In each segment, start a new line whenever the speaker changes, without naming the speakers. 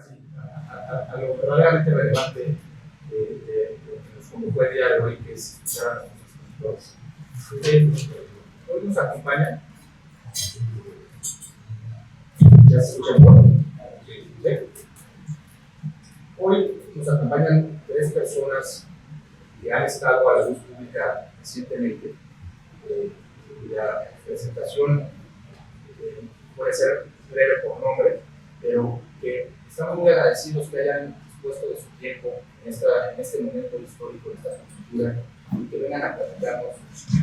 a lo verdaderamente relevante de lo que nos convocó el día de hoy, que es escuchar a nuestros escritores. Hoy nos acompaña. ¿Ya se escucha bien? ¿Sí? Hoy nos acompañan 3 personas que han estado a la luz pública recientemente, cuya presentación puede ser breve por nombre, pero que estamos muy agradecidos que hayan dispuesto de su tiempo en este momento histórico de esta cultura y que vengan a platicarnos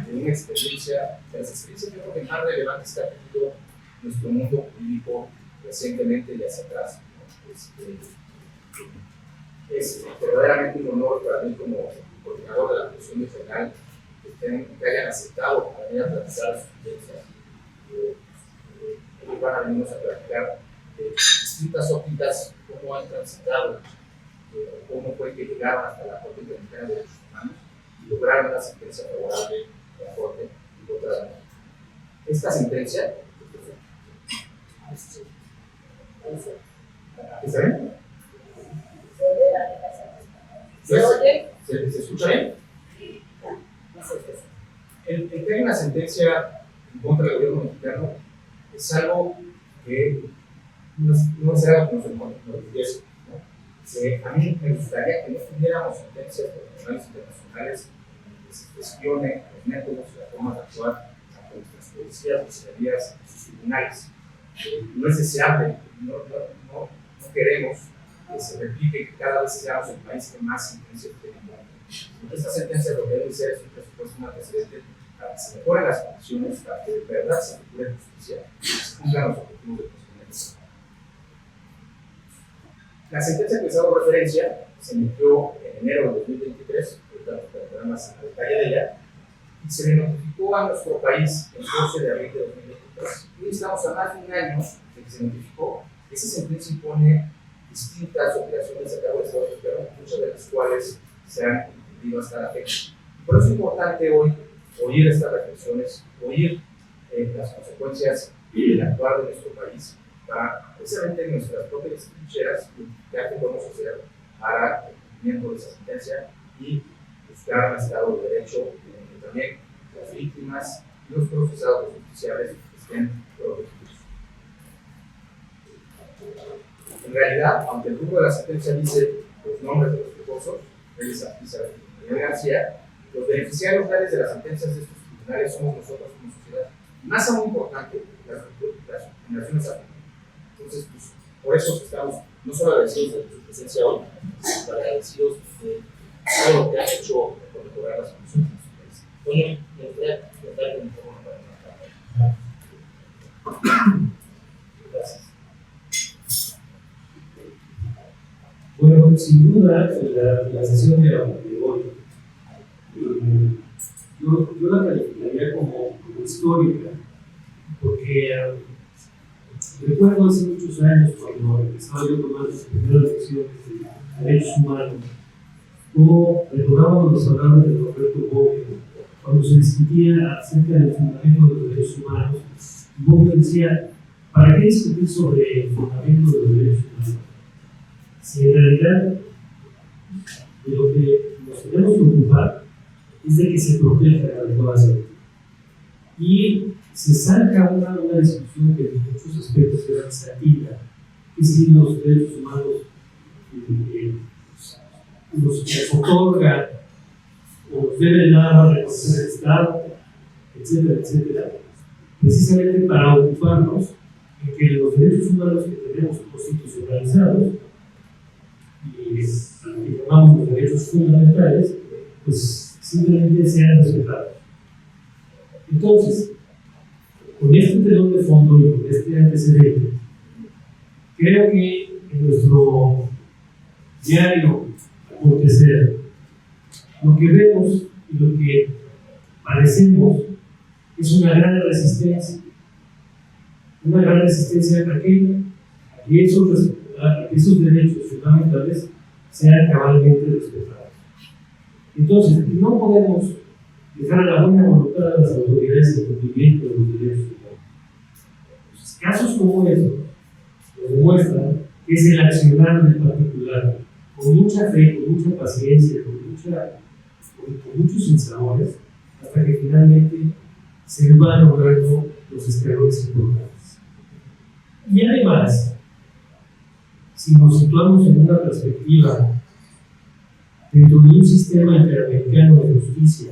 de una experiencia, de las experiencias yo creo que más relevantes que ha tenido nuestro mundo jurídico recientemente y hacia atrás. Es verdaderamente un honor para mí como coordinador de la Comisión Nacional que hayan aceptado para venir a platicar sus experiencias. Ellos van a venirnos a platicar de distintas ópticas, cómo han transitado, cómo fue que llegaron hasta la Corte Interamericana de Derechos Humanos y lograron una sentencia favorable de la Corte en contra de la muerte. Esta sentencia, ¿está bien? ¿Se escucha bien? El que hay una sentencia en contra del gobierno mexicano es algo que no es algo que nos enorgullece. A mí me gustaría que no tuviéramos sentencias de tribunales internacionales que se cuestione los métodos y las formas de actuar ante nuestras policías, fiscalías y sus tribunales. No es deseable, no queremos que se replique que cada vez seamos el país que más sentencias tenemos. Esta sentencia lo que debe ser es un presupuesto, un antecedente para que se mejoren las condiciones, para que de verdad se procure justicia y se cumplan los objetivos del procedimiento. La sentencia que les hago referencia se emitió en enero de 2023, ahorita nos presentarán más a detalle de ella, y se le notificó a nuestro país el 12 de abril de 2023. Hoy estamos a más de un año de que se notificó. Esa sentencia impone distintas obligaciones a cabo del Estado mexicano, muchas de las cuales se han cumplido hasta la fecha. Por eso es importante hoy oír estas reflexiones, oír las consecuencias del actuar de nuestro país, para precisamente en nuestras propias trincheras identificar qué podemos hacer para el cumplimiento de esa sentencia y buscar un Estado de Derecho en el que también las víctimas y los procesados justiciables estén protegidos. En realidad, aunque el grupo de la sentencia dice los nombres de los precosos, Elisa Pizarro y Miguel García, los beneficiarios reales de las sentencias de estos tribunales somos nosotros como sociedad. Y más aún importante, las generaciones a futuro. Entonces, pues, por eso estamos no solo agradecidos de su presencia hoy, sino agradecidos de todo lo que han hecho por mejorar las condiciones de nuestro país. Bueno, me gustaría contar con un poco para gracias.
Bueno, sin duda, la sesión de hoy, yo la calificaría como histórica, porque recuerdo hace muchos años, cuando estaba yo tomando las primeras lecciones de derechos humanos, cómo recordábamos los hablados de Roberto Bobbio, cuando se discutía acerca del fundamento de los derechos humanos. Bobbio decía, ¿para qué discutir sobre el fundamento de los derechos humanos? Si en realidad de lo que nos tenemos que ocupar es de que se proteja adecuadamente. Y se saca una discusión que en muchos aspectos era administrativa, que si los derechos humanos nos otorga o nos debe nada reconocer el Estado, etcétera, etcétera, precisamente para ocuparnos en que los derechos humanos que tenemos constitucionalizados y que llamamos los derechos fundamentales, pues simplemente sean respetados. Entonces, con este telón de fondo y con este antecedente, creo que en nuestro diario acontecer, lo que vemos y lo que padecemos es una gran resistencia a que esos derechos fundamentales sean cabalmente respetados. Entonces, no podemos dejar a la buena voluntad de las autoridades de cumplimiento de los derechos humanos. Entonces, casos como estos nos demuestran que es el accionar del particular, con mucha fe, con mucha paciencia, con muchos sinsabores, hasta que finalmente se van logrando los escalones importantes. Y además, si nos situamos en una perspectiva dentro de un sistema interamericano de justicia,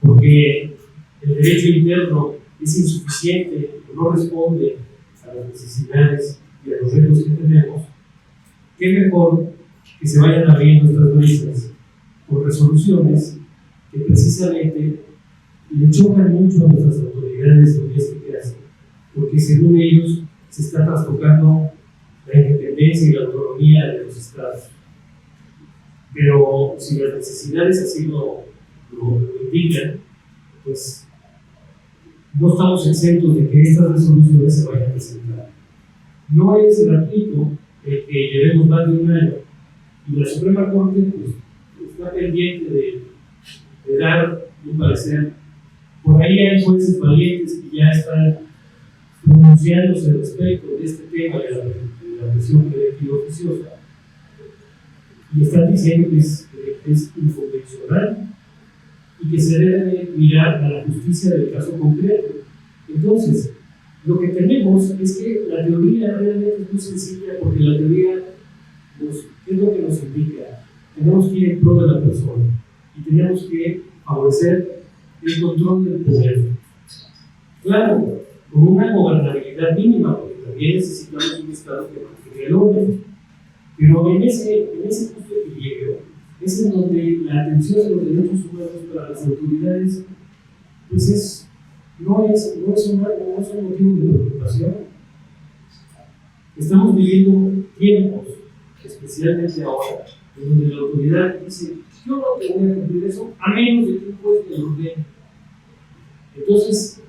porque el derecho interno es insuficiente, no responde a las necesidades y a los retos que tenemos, qué mejor que se vayan abriendo estas brechas con resoluciones que precisamente le chocan mucho a nuestras autoridades domésticas, porque según ellos se está trastocando la independencia y la autonomía de los estados. Pero si las necesidades así lo indican, pues no estamos exentos de que estas resoluciones se vayan a presentar. No es gratuito el que llevemos más de un año, y la Suprema Corte pues, está pendiente de dar un parecer. Por ahí hay jueces valientes que ya están pronunciándose respecto de este tema de la prisión preventiva oficiosa, y están diciendo que es inconvencional y que se debe mirar a la justicia del caso concreto. Entonces, lo que tenemos es que la teoría realmente es muy sencilla, porque la teoría ¿qué es lo que nos indica? Tenemos que ir en pro de la persona y tenemos que favorecer el control del poder. Claro, con una gobernabilidad mínima, porque también necesitamos un Estado que mantenga el orden. Pero en ese punto de equilibrio es en donde la atención a los derechos humanos para las autoridades pues no es un motivo de preocupación. Estamos viviendo tiempos, especialmente ahora, en donde la autoridad dice: yo no te voy a cumplir eso a menos de que un juez me lo ordene. Entonces,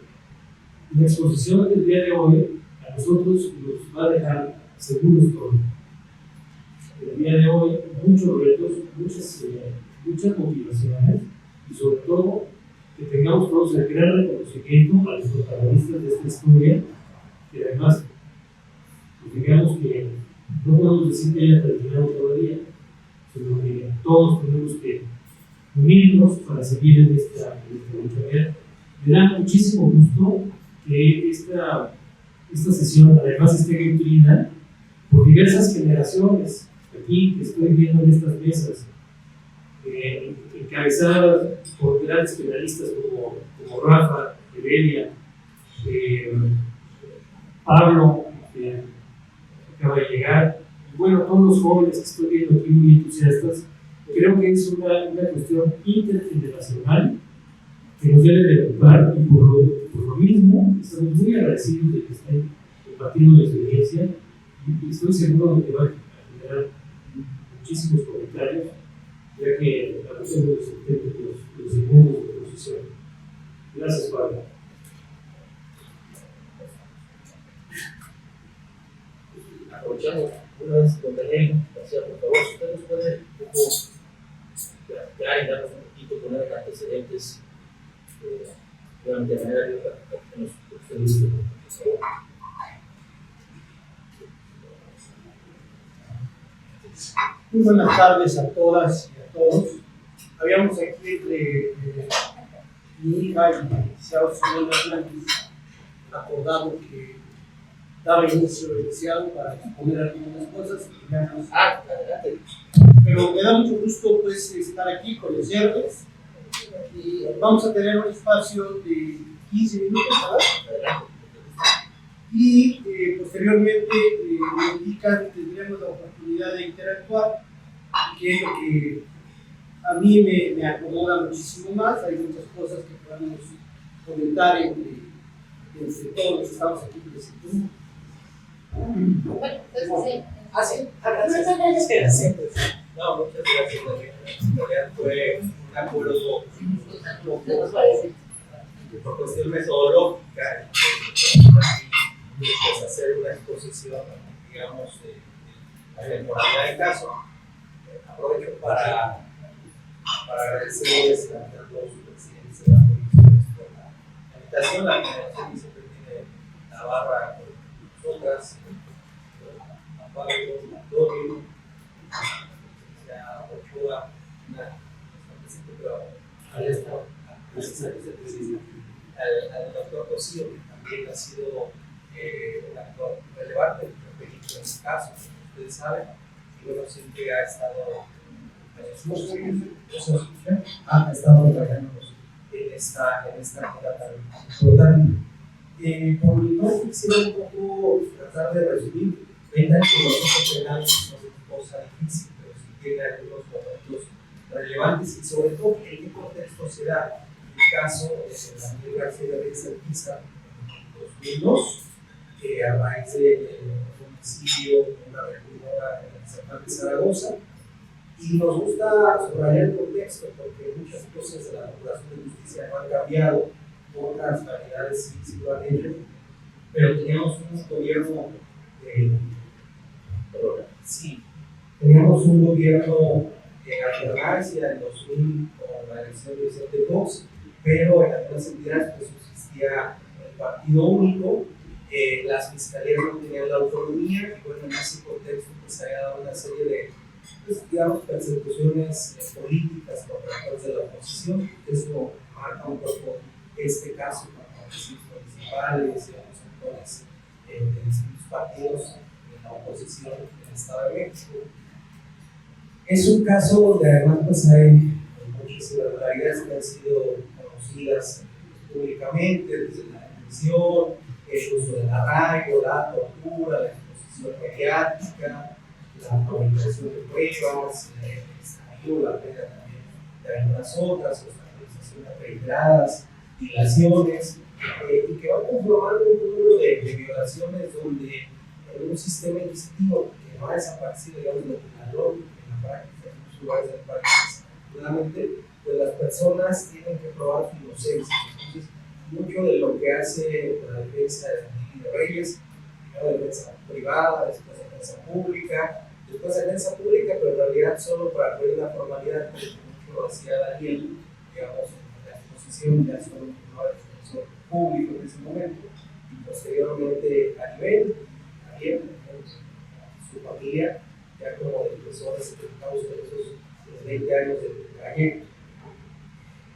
la exposición del día de hoy a nosotros nos va a dejar seguros todos. El día de hoy, muchos retos, muchas motivaciones, y sobre todo que tengamos todos el gran reconocimiento a los protagonistas de esta historia, que además, pues digamos que no podemos decir que haya terminado todavía, sino que todos tenemos que unirnos para seguir en esta lucha. Me da muchísimo gusto que esta sesión además esté nutrida por diversas generaciones aquí que estoy viendo en estas mesas, encabezadas por grandes penalistas como Rafa, Heredia, Pablo, que acaba de llegar, y bueno, todos los jóvenes que estoy viendo aquí muy entusiastas. Creo que es una cuestión intergeneracional que nos debe de ocupar, y por lo mismo estamos muy agradecidos de que estén compartiendo la experiencia, y estoy seguro de que va a generar muchísimos comentarios, ya que hacemos los segundos de posición. Gracias, Pablo.
Aprovechando una vez don Daniel García, por favor, si usted nos puede un poco platicar y darnos un poquito, poner antecedentes durante la manera que nos guste, por favor.
Muy buenas tardes a todas y a todos. Habíamos aquí entre mi hija y el licenciado Samuel Hernández acordado que daba inicio al licenciado para exponer algunas cosas.
Adelante.
Pero me da mucho gusto pues estar aquí, conocerles, y vamos a tener un espacio de 15 minutos, ¿verdad? Y posteriormente me indican que tendremos la oportunidad de interactuar, que es lo que a mí me acomoda muchísimo más. Hay muchas cosas que podemos comentar entre todos los que estamos aquí presentes.
Bueno, entonces sí.
Gracias.
No, muchas gracias, Daniel. Fue un acuerdo por cuestión metodológica, pues hacer una exposición, digamos, de la temporalidad del caso. Aprovecho para agradecerles a los presidentes de las comisiones por la invitación, la generación que siempre tiene Navarra con nosotras, a Pablo sido un actor relevante, en este caso, como ustedes saben, y bueno, siempre ha estado ha estado trabajando en esta manera tan importante. Por mi parte, quisiera un poco tratar de resumir. Venga, que los penales no es una cosa difícil, pero sí tiene algunos momentos relevantes y sobre todo en qué contexto se da el caso de Daniel García de Pizarro en 2002, a raíz del homicidio de una reclutora en San Juan de Zaragoza. Y nos gusta subrayar el contexto porque muchas cosas de la Procuración de Justicia no han cambiado, otras variedades sí lo han hecho, pero teníamos un gobierno teníamos un gobierno en alternancia en 2000 con la elección de Vicente Fox, pero en algunas entidades pues existía el partido único, las fiscalías no tenían la autonomía y bueno, en ese contexto pues se había dado una serie de pues, digamos, persecuciones políticas contra actores de la oposición. Eso marca un poco este caso con los municipales y otros actores de distintos partidos en la oposición en el Estado de México. Es un caso donde además pues, hay muchas irregularidades que han sido conocidas públicamente, desde la detención, el uso del arraigo, la tortura, la exposición mediática, la fabricación de pruebas, el extravío, la pena también de algunas otras, obstaculizaciones reiteradas, dilaciones, y que van conformando un número de violaciones donde en un sistema inquisitivo que no ha desaparecido, digamos, de la en la práctica, en muchos lugares del país, desafortunadamente, pues las personas tienen que probar su inocencia. Entonces, mucho de lo que hace la defensa de Daniel Reyes, primero defensa privada, después defensa pública, pero en realidad solo para cubrir la formalidad, como mucho lo hacía Daniel, digamos, en la exposición ya solo como defensor público en ese momento, y posteriormente a nivel, también su familia, ya como defensores certificados de esos 20 años de trayecto.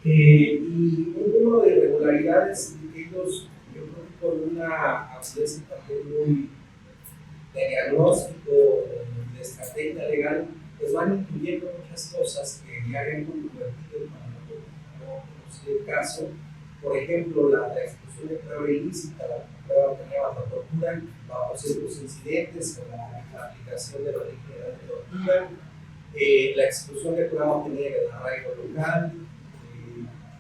Y un número de irregularidades que ellos, yo creo que con una agudeza también muy de diagnóstico, de estrategia legal, pues van incluyendo muchas cosas que ya habían controvertido para no conocer el caso. Por ejemplo, la exclusión de prueba ilícita, la prueba obtenida bajo tortura, bajo ciertos incidentes, con la aplicación de la ley general de tortura, la exclusión de prueba obtenida en el arraigo local,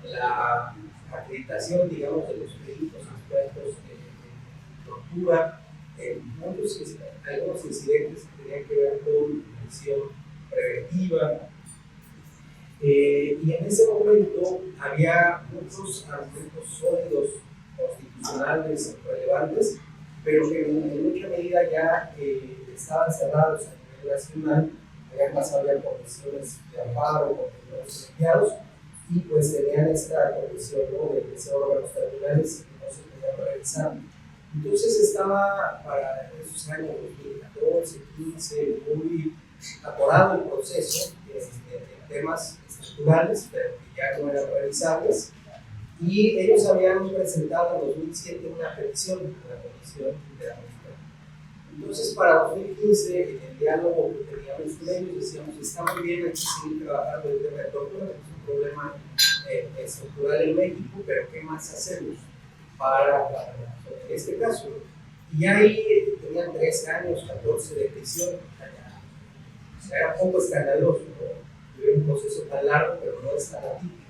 la acreditación, digamos, de los delitos expuestos de tortura, algunos incidentes que tenían que ver con prisión preventiva. Y en ese momento había muchos argumentos sólidos constitucionales relevantes, pero que en mucha medida ya estaban cerrados a nivel nacional, habían pasado ya por decisiones de amparo, por tribunales colegiados, y pues tenían esta condición, ¿no?, de ser órganos terminales que no se podían revisar. Entonces estaba para esos años 2014, 2015, muy atorado el proceso en temas estructurales, pero que ya no eran revisables, y ellos habían presentado en 2007 una petición a la Comisión Interamericana. Entonces para 2015, en el diálogo que teníamos con ellos, decíamos, está muy bien aquí seguir trabajando el tema de tortura, es un problema estructural en México, pero ¿qué más hacemos para en este caso? Y ahí tenían 13 años, 14 de prisión, o sea, era un poco escandaloso, ¿no? Era un proceso tan largo, pero no es tan atípico.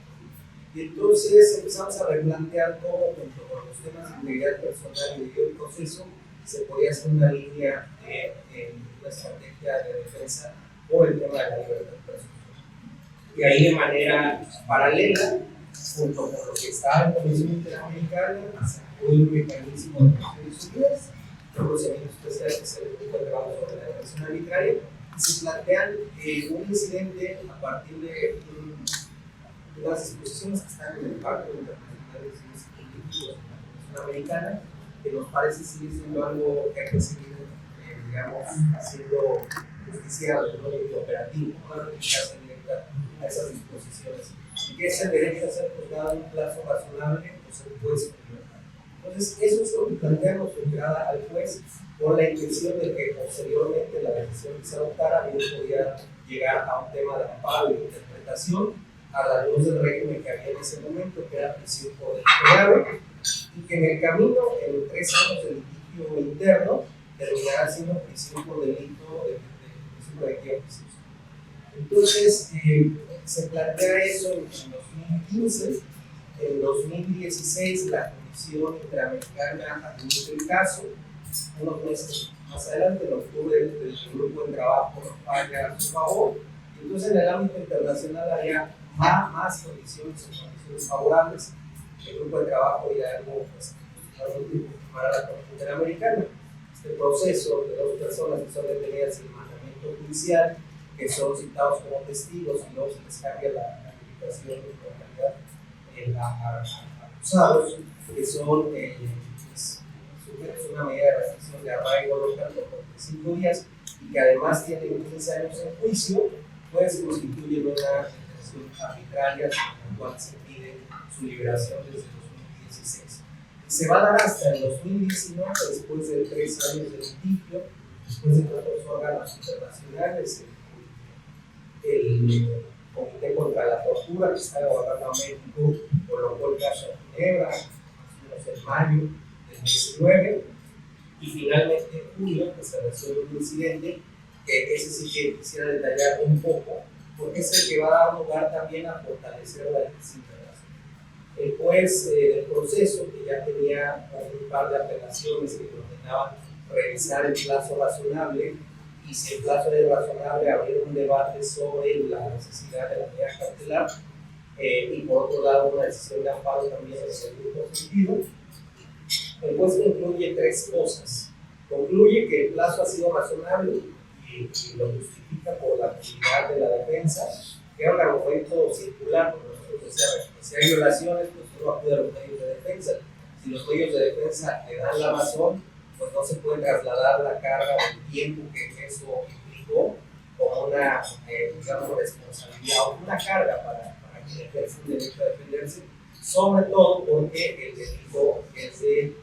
Y entonces empezamos a replantear cómo, junto con los temas de integridad personal y el proceso, se podía hacer una línea en una estrategia de defensa por el tema de la libertad personal. Y ahí de manera paralela, junto con lo que estaba en la Comisión Interamericana, se acudió un mecanismo de Naciones Unidas, un procedimiento especial que se le puso trabajo sobre la detención arbitraria, y se plantean un incidente a partir de las disposiciones que están en el Pacto Internacional de Derechos Políticos de la Comisión Americana, que nos parece seguir siendo algo que hay que seguir, digamos, haciendo justiciable, ¿no?, y operativo, una aplicación directa a esas disposiciones, y que es el derecho a ser juzgado en un plazo razonable o ser juez con libertad. Entonces, eso es lo que planteamos de entrada al juez, con la intención de que posteriormente la decisión que se adoptara bien pudiera llegar a un tema de amparo y de interpretación a la luz del régimen que había en ese momento, que era prisión por delito grave, y que en el camino, en 3 años de litigio interno, terminará siendo prisión por delito de prisión preventiva oficiosa. Entonces, se plantea eso en 2015. En 2016, la Comisión Interamericana admite el caso. Unos meses más adelante, en octubre, el grupo de trabajo falla a su favor. Entonces, en el ámbito internacional había más condiciones favorables. El grupo de trabajo ya algo para la Corte Interamericana. Este proceso de 2 personas que son detenidas sin mandamiento judicial, que son citados como testigos y luego se les cambia la calificación de criminalidad a acusados, que son sujetos a una medida de restricción de arraigo local por 45 días y que además tienen 15 años en juicio, pues constituyen una detención arbitraria, con la cual se pide su liberación desde 2016. Se va a dar hasta el 2019, después de 3 años de litigio, después de que otros órganos internacionales, el Comité contra la Tortura, que está gobernando a México, colocó el caso de Ginebra, en mayo del 19, y finalmente en julio, que se resuelve un incidente, que ese sí que quisiera detallar un poco, porque es el que va a dar lugar también a fortalecer la defensa internacional. El juez del proceso, que ya tenía un par de apelaciones que le ordenaban revisar el plazo razonable, y si el plazo es razonable, abrir un debate sobre la necesidad de la medida cautelar, y por otro lado una decisión de amparo también en el mismo sentido. El juez concluye 3 cosas. Concluye que el plazo ha sido razonable y lo justifica por la actividad de la defensa, que era un argumento circular, porque nosotros decíamos que si hay violaciones, pues uno acude a los medios de defensa. Si los medios de defensa le dan la razón, pues no se puede trasladar la carga del tiempo que eso implicó como una digamos, responsabilidad o una carga para quien ejerce el derecho a defenderse, sobre todo porque el delito es de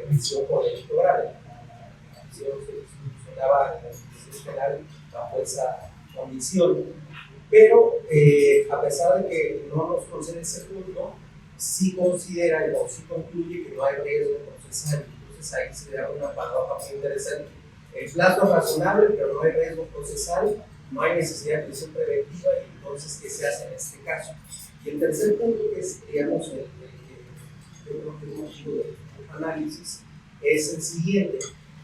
prisión por delito grave. La prisión se funcionaba en la justicia penal bajo esa condición, pero a pesar de que no nos concede ese punto, sí considera o sí concluye que no hay riesgo procesal. Entonces ahí se da una paradoja muy interesante. El plazo es razonable, pero no hay riesgo procesal, no hay necesidad de prisión preventiva, y entonces, ¿qué se hace en este caso? Y el tercer punto, que es, digamos, el motivo de análisis, es el siguiente.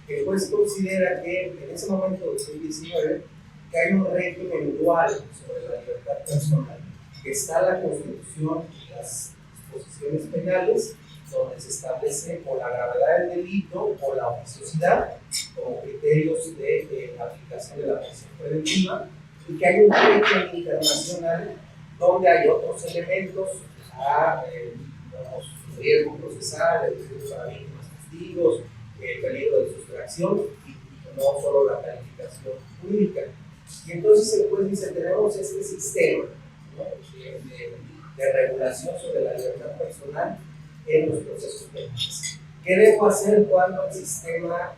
El juez considera que en ese momento, 2019, que hay un régimen dual sobre la libertad personal, que está la Constitución y las disposiciones penales, donde se establece o la gravedad del delito o la oficiosidad como criterios de aplicación de la prisión preventiva, y que hay un régimen internacional donde hay otros elementos, riesgo procesal, el riesgo para víctimas, testigos, el peligro de sustracción y no solo la calificación jurídica. Y entonces el juez dice, tenemos este sistema, ¿no?, de regulación sobre la libertad personal en los procesos penales. ¿Qué debo hacer cuando el sistema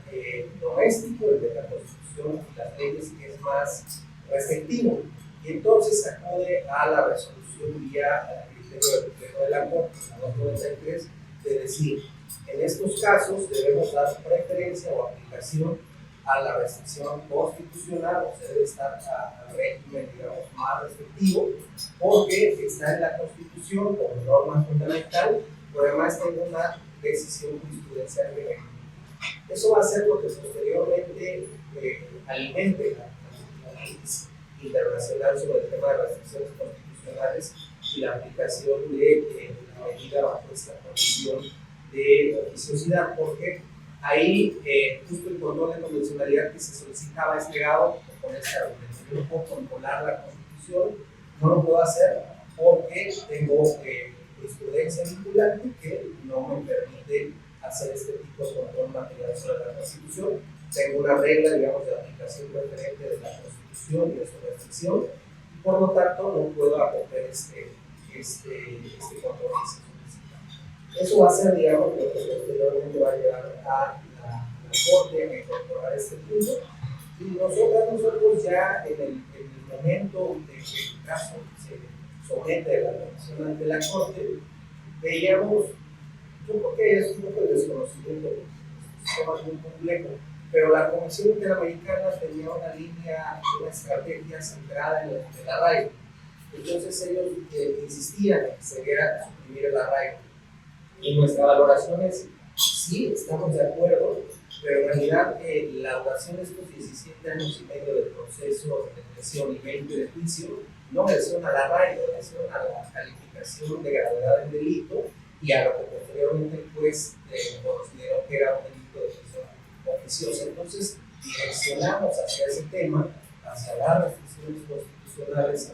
doméstico, el de la Constitución y las leyes, es más restrictivo? Y entonces acude a la resolución vía criterio del Pleno de la Corte, la 293, de decir, en estos casos debemos dar preferencia o aplicación a la restricción constitucional, o se debe estar al régimen, digamos, más restrictivo, porque está en la Constitución como norma fundamental, pero además tengo una decisión jurisprudencial que eso va a ser lo que posteriormente alimente la análisis internacional sobre el tema de las restricciones constitucionales y la aplicación de la medida bajo esta condición de oficiosidad, porque ahí justo el control de convencionalidad que se solicitaba es negado con este argumento. Yo no puedo controlar la Constitución, no lo puedo hacer porque tengo jurisprudencia vinculante que no me permite hacer este tipo de control material sobre la Constitución. Tengo una regla, digamos, de aplicación preferente de la Constitución y de su restricción, y por lo tanto no puedo acoger este control que se solicita. Eso va a ser, digamos, lo que posteriormente va a llevar a la Corte a incorporar este punto. Y nosotros ya en el momento de que el caso se somete a la comisión ante la Corte, veíamos, yo creo que es un poco el desconocimiento, es un tema muy complejo, pero la Comisión Interamericana tenía una línea, una estrategia centrada en el arraigo. Entonces ellos insistían en que se debiera suprimir el arraigo. Y nuestra valoración es, sí, estamos de acuerdo, pero en realidad la duración de estos 17 años y medio del proceso de detención y 20 de juicio no menciona el arraigo, menciona la calificación de gravedad del delito y a lo que posteriormente el juez consideró que era un delito de prisión oficiosa. Entonces direccionamos hacia ese tema, hacia las restricciones constitucionales,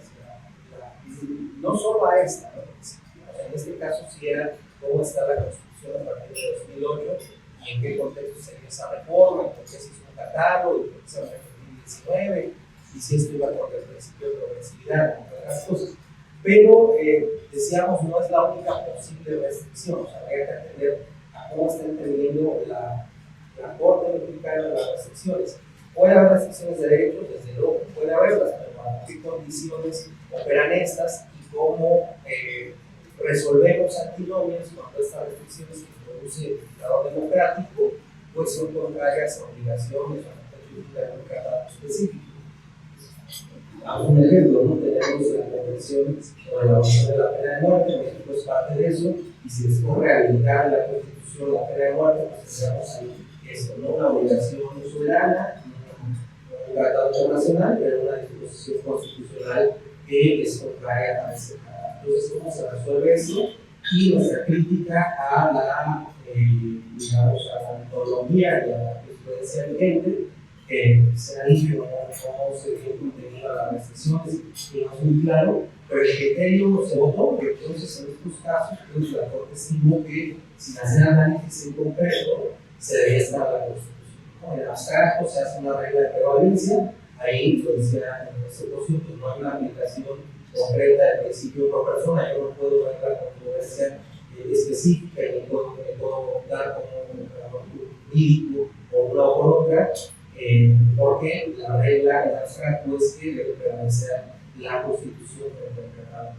no solo a esta, ¿no? O sea, en este caso sí era cómo está la Constitución a partir de 2008 y en qué contexto se dio esa reforma, y por qué se hizo un catálogo, y por qué se va en 2019, y si esto iba contra el principio de progresividad, entre otras cosas. Pero decíamos, no es la única posible restricción, o sea, habría que atender a cómo está entendiendo la Corte Mexicana las restricciones. Puede haber restricciones de derechos, desde luego, puede haberlas, pero ¿a qué condiciones operan estas y cómo resolvemos antinomias cuando estas restricciones que produce el dictador democrático pues son contrarias a obligaciones o a un catálogo específico? A un ejemplo, ¿no? Tenemos la Convención sobre la abolición de la pena de muerte, México es parte de eso, y si les ocurre habilitar en la Constitución la pena de muerte, pues tendríamos ahí esto, ¿no? Una obligación soberana, un tratado internacional, pero una disposición constitucional que es contraria a ese tratado. Entonces, ¿cómo se resuelve eso? Y nuestra crítica a la, digamos, a la metodología y a la jurisprudencia vigente, se ha dicho cómo se dio contenido a las restricciones, y no es muy claro, pero el criterio se votó, porque entonces en estos casos, pues, la Corte estimó que sin hacer análisis en concreto, se debía estar la Constitución. ¿No? En abstracto se hace una regla de prevalencia, ahí, pues, ya en este proceso, pues, no hay una aplicación concreta del principio por persona, yo no puedo ver la controversia específica y me puedo dar como un operador jurídico o una o por otra, porque la regla en abstracto es que debe prevalecer la Constitución frente al tratado.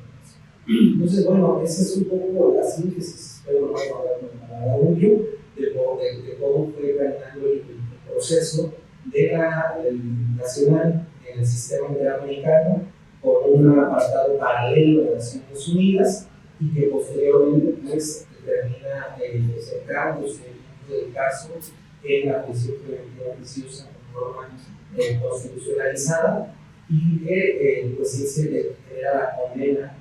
Entonces, bueno, esa es un poco la síntesis, espero no hablar mucho, de cómo fue caminando el proceso de la nacional en el sistema interamericano, con un apartado paralelo de Naciones Unidas y que posteriormente pues, termina centrándose del caso en la prisión preventiva oficiosa como norma constitucionalizada y que pues, se genera la condena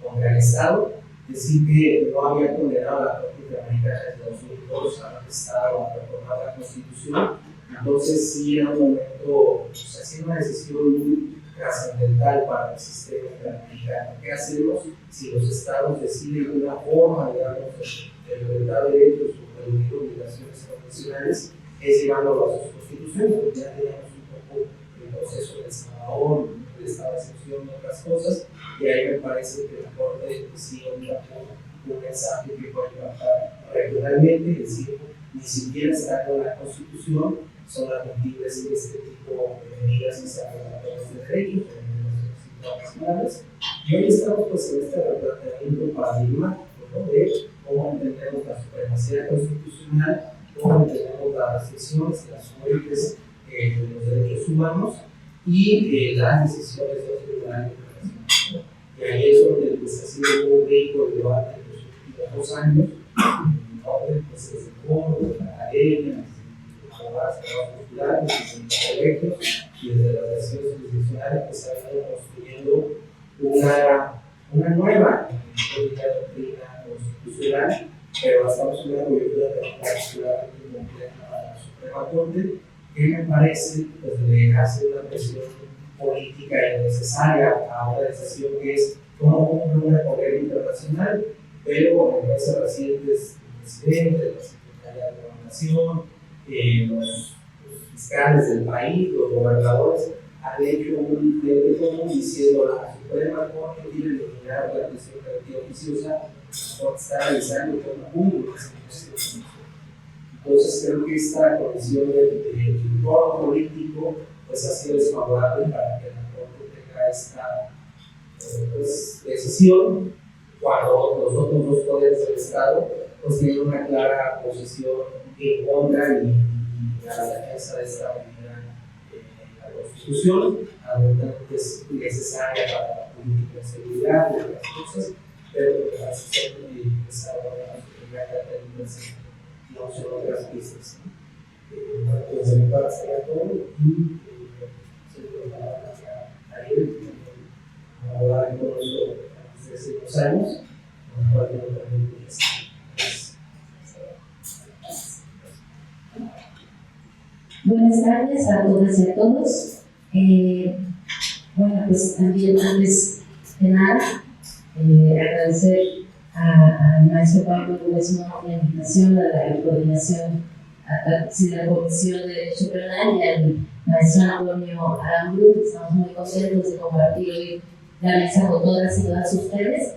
contra el Estado, decir que no había condenado a la Corte Interamericana desde 2002 a Estado a reformar la Constitución. Entonces sí era un momento, o sea, sí era una decisión muy trascendental para el sistema interamericano. ¿Qué hacemos si los estados deciden una forma, digamos, de libertad de derechos o reunir obligaciones convencionales? Es llevándolo a sus constituciones, porque ya teníamos un poco el proceso del Salvador, el estado de excepción y otras cosas, y ahí me parece que la Corte sí un mensaje que puede impactar regionalmente, es decir, ni siquiera estando en la Constitución son admitibles este tipo de medidas que sean violatorias de derechos o de nacionales. Y hoy estamos pues, en este replanteamiento paradigmático, ¿no? De cómo entendemos la supremacía constitucional, cómo entendemos las restricciones, las fuentes de los derechos humanos y las decisiones de los tribunales internacionales. Y ahí es donde pues, ha sido muy rico el debate en los últimos 2 años, donde pues, desde el foro, de la academia, abogados populares, desde los colegios y desde las decisiones jurisdiccionales que se han ido construyendo una nueva doctrina constitucional, pero estamos en una coyuntura particular y compleja a la Suprema Corte, que me parece pues, le hace una presión política innecesaria a una decisión que es cómo cumple una condena internacional, pero en meses recientes el presidente, la Secretaría de Gobernación, los fiscales del país, los gobernadores, han hecho un frente común diciendo a la Suprema Corte quiere eliminar la prisión preventiva oficiosa, no está realizando el conjunto. Entonces creo que esta condición de entorno político pues ha sido desfavorable para que la Corte tenga esta pues, decisión cuando los otros dos poderes del Estado pues tienen una clara posición en contra y a la defensa de esta medida en la Constitución, que es necesaria para la política de seguridad y otras cosas, pero que la sociedad desarrolla su primera característica digamos en otras pistas. Pues de mi parte sería todo y se lo va a Ariel, a hablar en todo esto desde hace 2 años, con lo cual yo también
Buenas tardes a todas y a todos. Bueno, pues también antes de nada, agradecer al maestro Pablo Gómez la invitación a la coordinación de la Comisión de Derecho Penal y al maestro Antonio Aramburu. Estamos muy contentos de compartir hoy la mesa con todas y todas ustedes.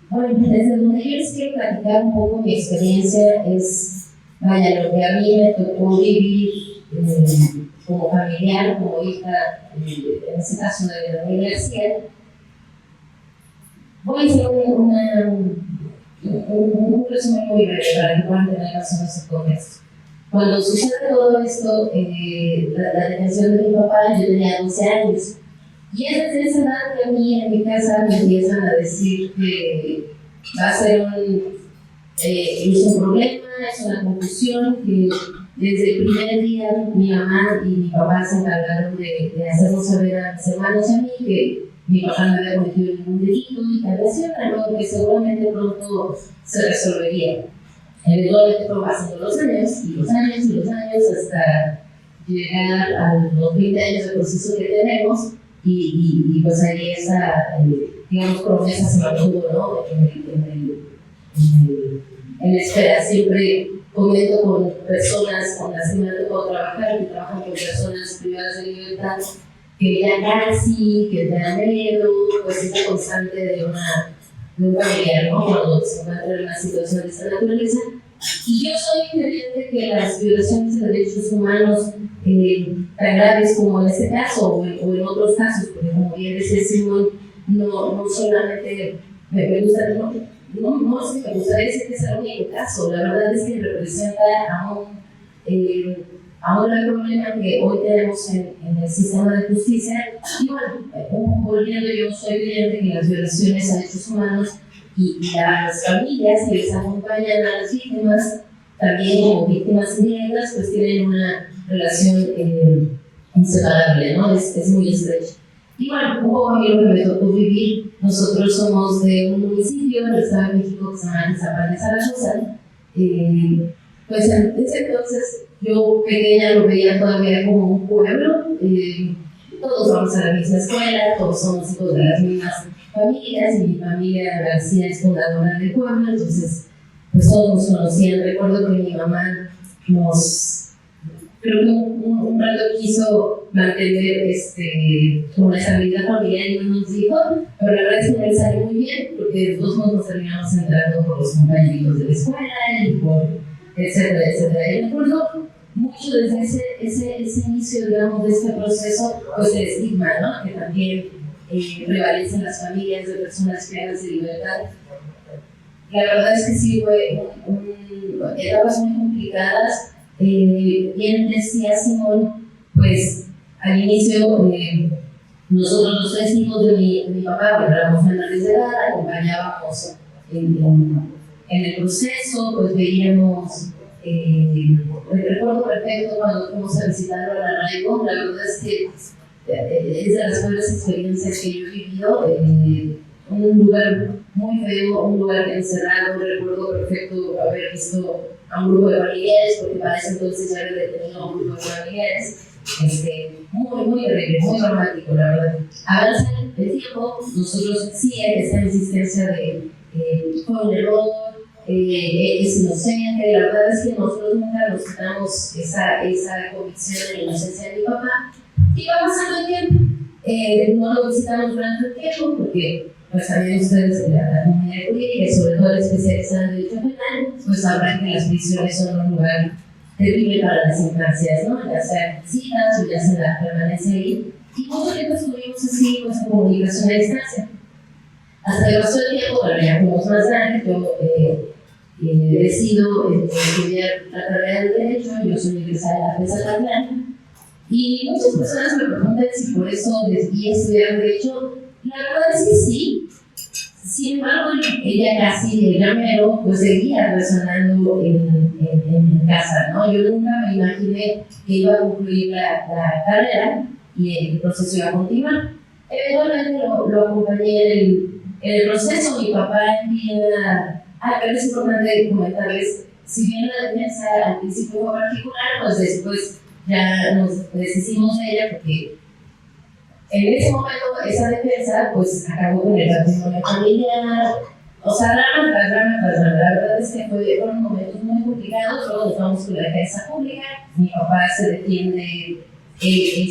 Bueno, desde donde yo les quiero platicar un poco mi experiencia es, vaya, lo que a mí me tocó vivir como familiar, como hija, en este caso de Daniel García. Voy a hacer un resumen muy breve para que puedan tener más o menos el contexto. Cuando sucede todo esto, la detención de mi papá, yo tenía 12 años. Y es desde esa edad que a mí en mi casa me empiezan a decir que va a ser un problema, es una confusión, que desde el primer día mi mamá y mi papá se encargaron de hacernos saber a mis hermanos y a mí que mi papá no había cometido ningún delito y tal vez era algo que seguramente pronto se resolvería. Eventualmente fue pasando los años y los años y los años hasta llegar a los 20 años de proceso que tenemos y pues ahí esa, digamos, promesa se mantuvo, ¿no? En espera. Siempre comento con personas con las que me ha tocado trabajar, que trabajan con personas privadas de libertad, que ya casi, que te dan miedo, pues esta constante de un familiar, ¿no? Cuando se encuentra en una situación de esta naturaleza. Y yo soy creyente que las violaciones de derechos humanos tan graves como en este caso o en otros casos, porque como bien decía Simón, no solamente me gusta, no es que me gustaría decir que es el único caso, la verdad es que representa a un gran problema que hoy tenemos en el sistema de justicia. Y bueno, volviendo, yo soy creyente que las violaciones a derechos humanos y las familias que les acompañan a las víctimas, también como víctimas indirectas, pues tienen una relación inseparable, ¿no? Es muy estrecha. Y bueno, un poco a mí lo que me tocó vivir, nosotros somos de un municipio en el Estado de México que se llama Zapan de Zaragoza. Pues en ese entonces yo pequeña lo veía todavía como un pueblo, todos vamos a la misma escuela, todos somos hijos de las mismas familias, mi familia García es fundadora del pueblo, entonces pues todos nos conocían. Recuerdo que mi mamá creo que un rato quiso mantener una estabilidad familiar y no nos dijo, pero la verdad es que me salió muy bien, porque todos nos terminamos entrando por los compañeritos de la escuela y por etcétera, etcétera. Y recuerdo mucho desde ese inicio, digamos, de este proceso, pues el estigma, ¿no? Que también prevalece en las familias de personas privadas de libertad. La verdad es que sí fue etapas muy complicadas. Bien decía Simón, pues al inicio nosotros los 3 hijos de mi papá, bueno, éramos menores de edad, acompañábamos en el proceso, pues veíamos, recuerdo perfecto cuando fuimos a visitarlo a la arraigo. La verdad es que es de las peores experiencias que yo he vivido, un lugar muy feo, un lugar encerrado. Recuerdo perfecto haber visto a un grupo de familiares, porque para ese entonces ya había detenido a un grupo de familiares, muy terrible, muy dramático, la verdad. Avanza el tiempo, nosotros sí hay esta insistencia de fue un error, es inocente. La verdad es que nosotros nunca nos quitamos esa convicción de la inocencia de mi papá, iba pasando el tiempo. No lo visitamos durante el tiempo porque, pues también ustedes, la comunidad jurídica y sobre todo el especializado en derecho penal, pues sabrán que las prisiones son un lugar terrible para las infancias, ¿no? Ya sea visitas o ya sea la permanencia ahí. Y mucho tiempo estuvimos así, pues en comunicación a distancia. Hasta que pasó el tiempo, bueno, ya fuimos más grandes, yo decido estudiar la carrera de Derecho, yo soy egresada de la FES Acatlán, y muchas personas me preguntan si por eso decidí estudiar Derecho. La verdad es que sí. Sin embargo, ella casi de llamero, pues seguía resonando en casa, ¿no? Yo nunca me imaginé que iba a concluir la carrera y el proceso iba a continuar. Eventualmente lo acompañé en el proceso. Mi papá empieza. Pero es importante comentarles, si bien la defensa al principio fue particular, pues después ya nos deshicimos de ella porque en ese momento esa defensa pues acabó con el patrimonio familiar, o sea, drama tras drama tras drama. La verdad es que fueron momentos muy complicados. Luego nos vamos con la defensa pública, mi papá se defiende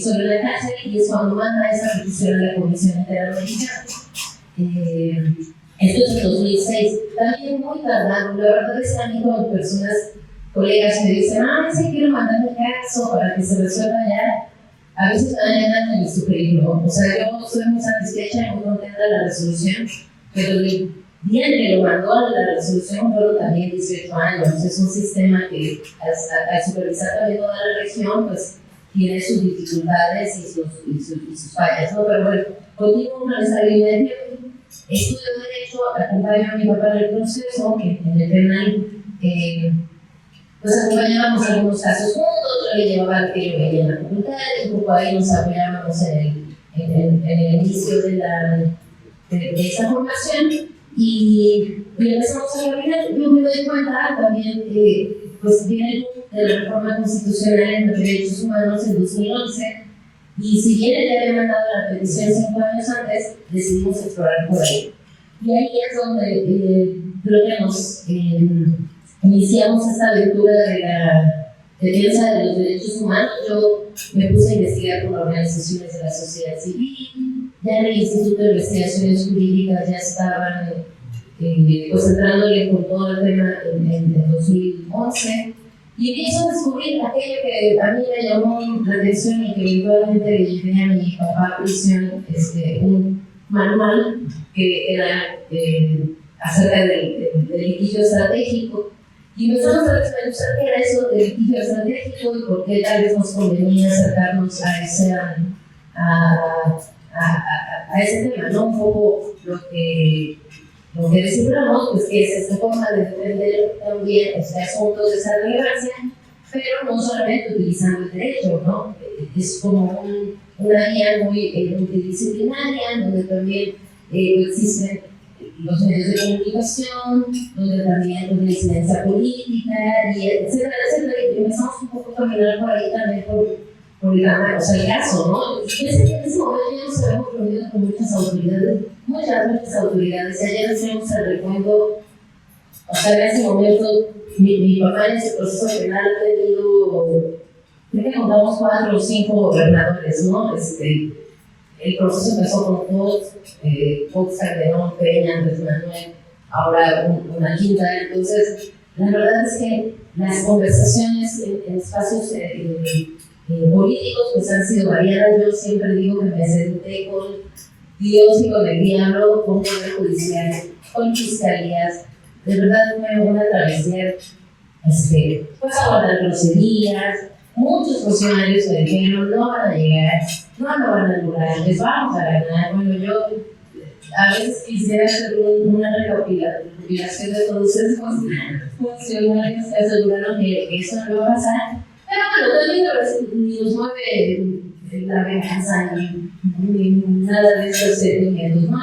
sobre la cárcel y es cuando manda esa petición a la Comisión Interamericana. Esto es en 2006, también muy tardado. La verdad es que a mí como personas, colegas me dicen, sí quiero mandar mi caso para que se resuelva ya. A veces me dan ganas de sugerirlo. O sea, yo soy muy satisfecha y muy contenta de la resolución, pero el día en que lo mandó a la resolución fueron también 18 años. Es un sistema que al supervisar también toda la región, pues tiene sus dificultades y sus fallas, ¿no? Pero bueno, continúo con esa línea de tiempo. Estudio Derecho, acompaño a mi papá en el proceso, que en el penal pues acompañábamos algunos casos juntos, yo le llevaba al que yo veía en la facultad, y un poco ahí nos apoyábamos en el inicio de esa formación, y empezamos a caminar. Yo me doy cuenta también que pues viene de la reforma constitucional en los derechos humanos en 2011, y si bien ella había mandado la petición 5 años antes, decidimos explorar por ahí. Y ahí es donde creo que nos iniciamos esta aventura de la defensa de los derechos humanos. Yo me puse a investigar con organizaciones de la sociedad civil, ya en el Instituto de Investigaciones Jurídicas ya estaban pues entrándole con todo el tema en 2011. Y empiezo a descubrir aquello que a mí me llamó la atención y que eventualmente le llevé a mi papá a prisión, un manual que era acerca del litigio estratégico. Y empezamos a desmenuzar qué era eso del litigio estratégico y por qué tal vez nos convenía acercarnos a ese tema, ¿no? Un poco lo que desciframos, pues que es esta forma de defender también asuntos de esa relevancia, pero no solamente utilizando el derecho, ¿no? Es como una guía muy multidisciplinaria, donde también existen los medios de comunicación, donde también hay una incidencia política, y etcétera, etcétera. Y empezamos un poco a caminar por ahí también por el caso, ¿no? En ese momento ya nos habíamos reunido con muchas autoridades, y ayer hacíamos el recuento. O sea, en ese momento, mi papá en ese proceso penal ha tenido, creo que contamos 4 o 5 gobernadores, ¿no? El proceso empezó con Fox, Calderón, Peña, Andrés Manuel, ahora una quinta. Entonces, la verdad es que las conversaciones en espacios políticos pues han sido variadas. Yo siempre digo que me senté con Dios y con el diablo, con poder judicial, con fiscalías. De verdad fue una travesía, pues aguantar groserías. Muchos funcionarios me dijeron, no van a llegar, no lo van a lograr, les vamos a ganar. Bueno, yo a veces quisiera hacer una recopilación de todos esos funcionarios que aseguraron que eso no iba a pasar. Pero bueno, también ni nos mueve la venganza ni nada de esos sentimientos, ¿no?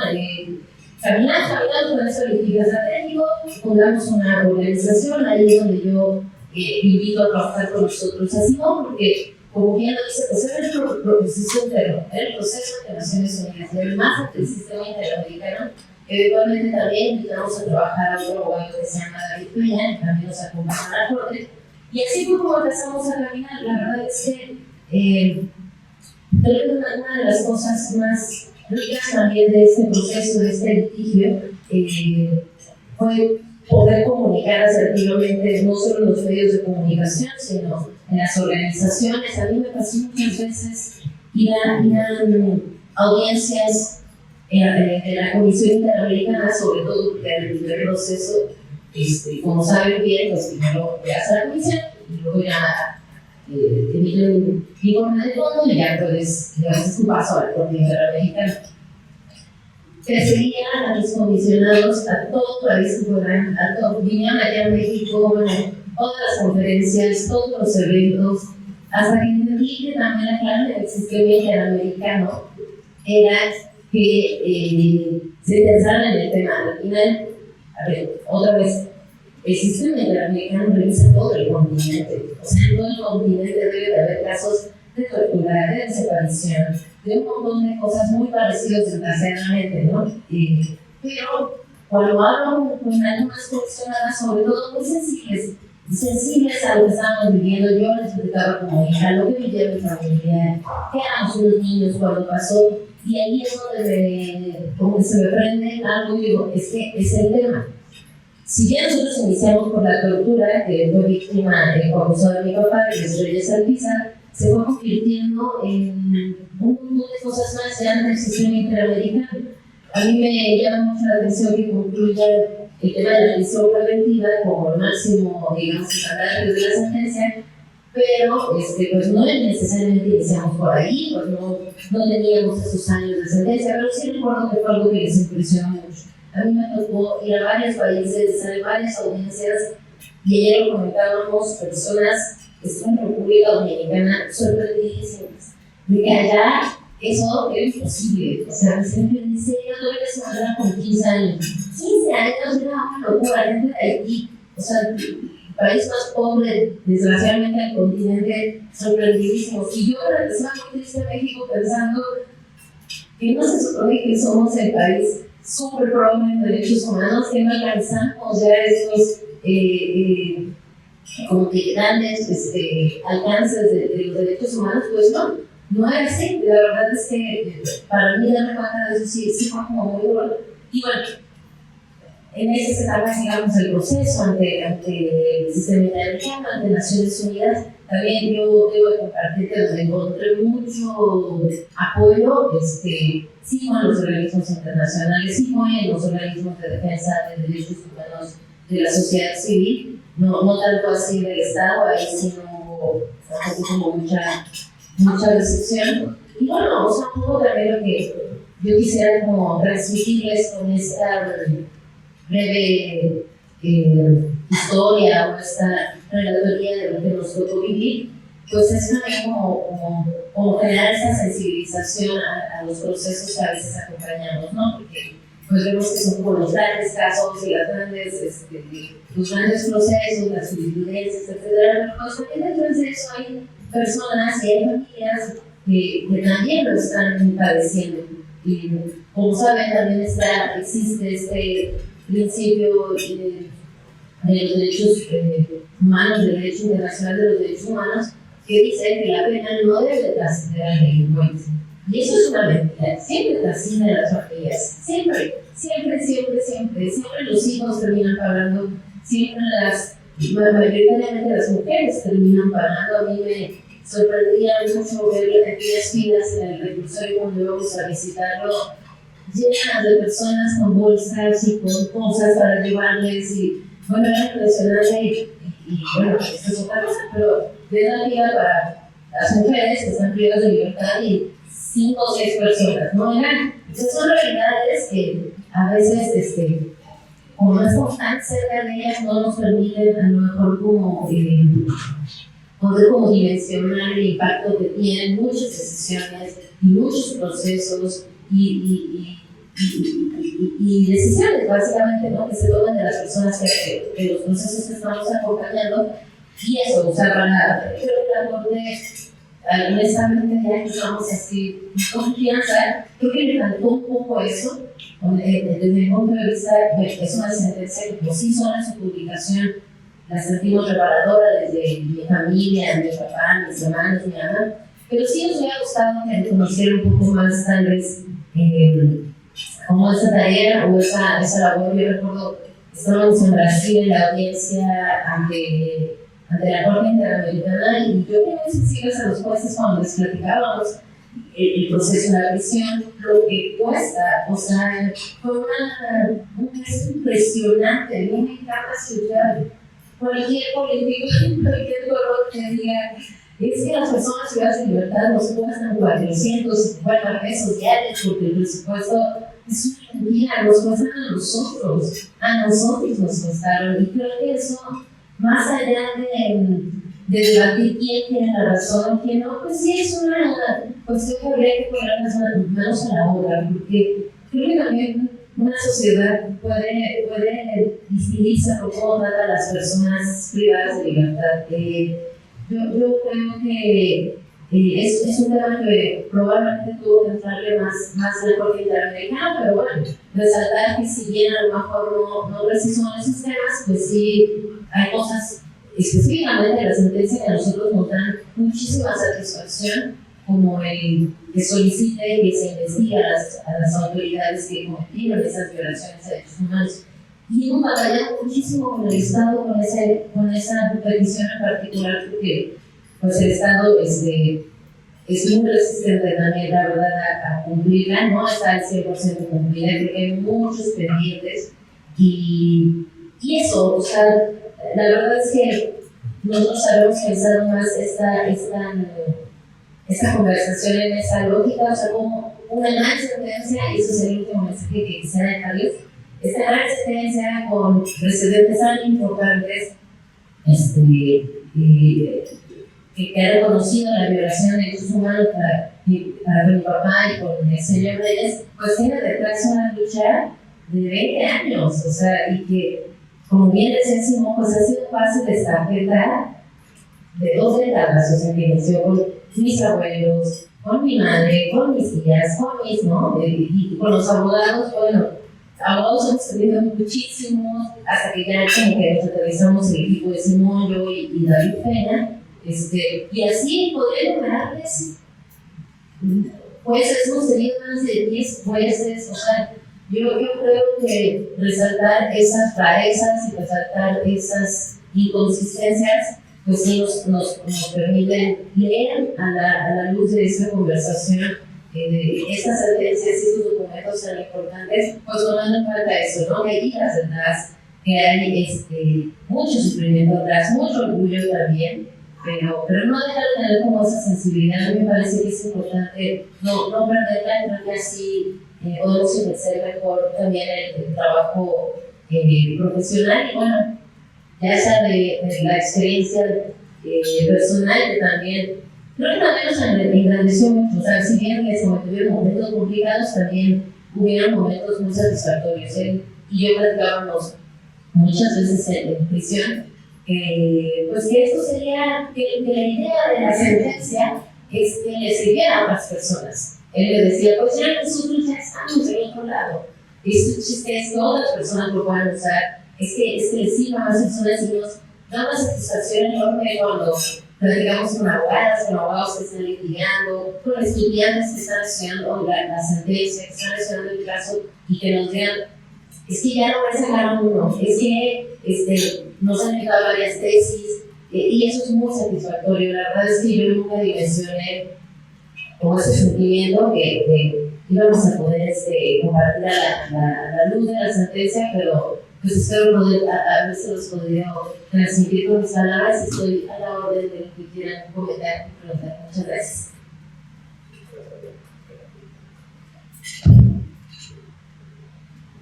Caminamos con ese litigio estratégico, fundamos una organización, ahí es donde yo invito a trabajar con nosotros así, ¿no? Porque, como bien lo dice, pues es el proceso de Naciones Unidas, y además del sistema interamericano. Eventualmente también invitamos a trabajar a otro abogado que se llama David Peña, que también nos acompaña a la corte. Y así fue como empezamos a caminar. La verdad es que Creo que una de las cosas más ricas también de este proceso, de este litigio, fue poder comunicar asertivamente no solo en los medios de comunicación, sino en las organizaciones. A mí me pasó muchas veces ir a audiencias en la Comisión Interamericana, sobre todo porque al primer proceso, como saben bien, pues primero voy a hacer la comisión y luego ya emiten un informe de fondo y ya puedes llevar tu paso a la Corte Interamericana. Perseguían a los comisionados a todo el país que fueran, a todo, vinieron allá a México, bueno, todas las conferencias, todos los eventos, hasta que entendí que también la clave del sistema interamericano era que se pensaran en el tema. Al final, a ver, otra vez, el sistema interamericano revisa todo el continente. O sea, en todo el continente debe de haber casos de tortura, de desaparición, de un montón de cosas muy parecidas desgraciadamente, ¿no? Pero cuando hablo con algunas comisionadas, sobre todo muy sensibles a lo que estábamos viviendo, yo les platicaba como hija, lo que vivía mi familia, que éramos unos niños cuando pasó, y ahí es donde como que se me prende algo y digo, es que es el tema. Si ya nosotros iniciamos por la tortura, que fue víctima del famoso de mi papá, que es Reyes Alpizar, se fue convirtiendo en un montón de cosas más ya del sistema interamericano. A mí me llama mucho la atención que concluya el tema de la prisión preventiva como el máximo, digamos, estándar de la sentencia, pero pues no necesariamente iniciamos por ahí, pues no teníamos esos años de sentencia, pero sí recuerdo que fue algo que les impresionó mucho. A mí me tocó ir a varios países, estar en varias audiencias, y ayer lo comentábamos, personas que están en República Dominicana sorprendidísimas de que allá eso era imposible. O sea, siempre dice, yo tuve que se con 15 años. 15 años era una locura, gente de Haití. O sea, el país más pobre, desgraciadamente, del continente, sorprendidísimos. Y yo regresaba muy triste a México pensando que no se supone que somos el país súper progre en derechos humanos, que no alcanzamos ya estos como que grandes alcances de los derechos humanos. Pues no era así. La verdad es que para mí darme cuenta de eso sí fue como muy duro. Y bueno, en ese etapa sigamos el proceso ante el sistema interamericano, ante Naciones Unidas. También yo debo de compartir que donde encontré mucho apoyo, sí fue en los organismos internacionales, sí fue en los organismos de defensa de derechos humanos de la sociedad civil, no tanto así del Estado, ahí sí no hubo como mucha recepción. Y bueno, o sea, un poco también lo que yo quisiera como transmitirles con esta breve historia o esta relatoría de lo que nos tocó vivir, pues es también como generar esa sensibilización a los procesos que a veces acompañamos, ¿no? Porque pues vemos que son como los grandes casos y los grandes procesos, las jurisprudencias, etcétera, pero pues también detrás de eso hay personas y hay familias que también lo están padeciendo. Y como saben, también existe este principio de los derechos humanos, del derecho internacional de los derechos humanos, que dice que la pena no debe trascender al delincuente. Y eso es una mentira. Siempre trasciende a las familias. Siempre los hijos terminan pagando, siempre mayoritariamente las mujeres terminan pagando. A mí me sorprendía mucho ver aquellas filas en el reclusorio cuando íbamos a visitarlo, llenas de personas con bolsas y con cosas para llevarles, y bueno, era impresionante. Y bueno, esto es otra cosa, pero de la vida para las mujeres que están privadas de libertad y 5 o 6 personas, ¿no? Esas son realidades que a veces, como no estamos tan cerca de ellas, no nos permiten a lo mejor como poder como dimensionar el impacto que tienen muchas decisiones y muchos procesos y decisiones básicamente, ¿no? Que se toman de las personas de los procesos que estamos acompañando. Y eso, o sea, creo que la Corte, honestamente, ya que estamos así con confianza, creo que le faltó un poco eso. Desde mi punto de vista, es una sentencia que por sí sola en su publicación la sentimos reparadora desde mi familia, mi papá, mis hermanos, mi mamá, pero sí nos hubiera gustado que conocieran un poco más, tal vez, cómo esa tarea o esa labor. Yo recuerdo, estábamos en Brasil en la audiencia ante la Corte Interamericana y yo creo que sensibles a los jueces cuando les platicábamos el proceso de la prisión, lo que cuesta, o sea, fue un gesto impresionante. No me encanta escuchar cualquier político, cualquier color que diga, es que las personas privadas de libertad nos cuestan 450 pesos diarios porque el presupuesto es una mentira, nos cuestan a nosotros nos costaron, y creo que eso, más allá de debatir quién tiene la razón, quién no, pues sí es una cuestión que habría que poner las manos a la obra, porque creo que también una sociedad puede distinguirse por cómo trata a las personas privadas de libertad. Yo creo que es un tema que probablemente tuvo que entrarle más al Corte Interamericano, pero bueno, resaltar que si bien a lo mejor no preciso en esos temas, pues sí hay cosas específicamente de la sentencia que a nosotros nos dan muchísima satisfacción, como el que solicite que se investigue a las autoridades que cometieron esas violaciones a derechos humanos. Y hemos batallado muchísimo con el Estado, con esa petición en particular, porque pues el Estado es muy resistente también, la verdad, a cumplirla, no está al 100% cumplida, creo que hay muchos pendientes, y eso, o sea, la verdad es que nosotros habíamos pensado más esta conversación en esa lógica, o sea, como una gran sentencia, y eso sería el último mensaje que quisiera dejarles, esta gran sentencia con precedentes tan importantes, que ha reconocido la violación de derechos humanos para mi papá y con el señor Reyes, pues tiene detrás una lucha de 20 años, o sea, y que, como bien decía Simón, pues ha sido fácil de estafeta de 2 décadas, o sea, que inició con mis abuelos, con mi madre, con mis tías, con mis, ¿no? Y con los abogados, bueno, abogados hemos tenido muchísimos, hasta que ya como que nos aterrizamos el equipo de Simón, yo y David Peña, y así podría lograrles jueces. Hemos tenido más de 10 jueces, o sea, yo creo que resaltar esas rarezas y resaltar esas inconsistencias, pues sí nos permiten leer a la luz de esta conversación, de estas sentencias y estos documentos tan importantes, pues tomando en cuenta eso, ¿no? Que hay hijas detrás, que hay mucho sufrimiento atrás, mucho orgullo también, pero no dejar de tener como esa sensibilidad. A mí me parece que es importante no perderla, creo que así podemos ejercer mejor también el trabajo profesional, y bueno, ya sea de la experiencia personal, que también creo que también nos engrandeció mucho. O sea, si bien les tuvieron momentos complicados, también hubieron momentos muy satisfactorios. Y yo platicábamos muchas veces en prisión, pues que esto sería, que la idea de la sentencia es que le sirviera a otras personas. Él le decía, pues ya nosotros ya estamos en otro lado. Este chiste es que otras personas lo puedan usar, es que le sirva a más personas, y nos da una satisfacción enorme cuando platicamos con abogadas, con abogados que están litigando, con estudiantes que están estudiando la sentencia, que están estudiando el caso, y que nos digan, es que ya no voy a sacar a uno, es que nos han enviado varias tesis, y eso es muy satisfactorio. La verdad es que yo nunca dimensioné como ese sentimiento que íbamos a poder compartir a la luz de la sentencia, pero pues espero poder habérselos podido transmitir con mis palabras. Estoy a la orden de lo que quieran comentar y preguntar. Muchas gracias.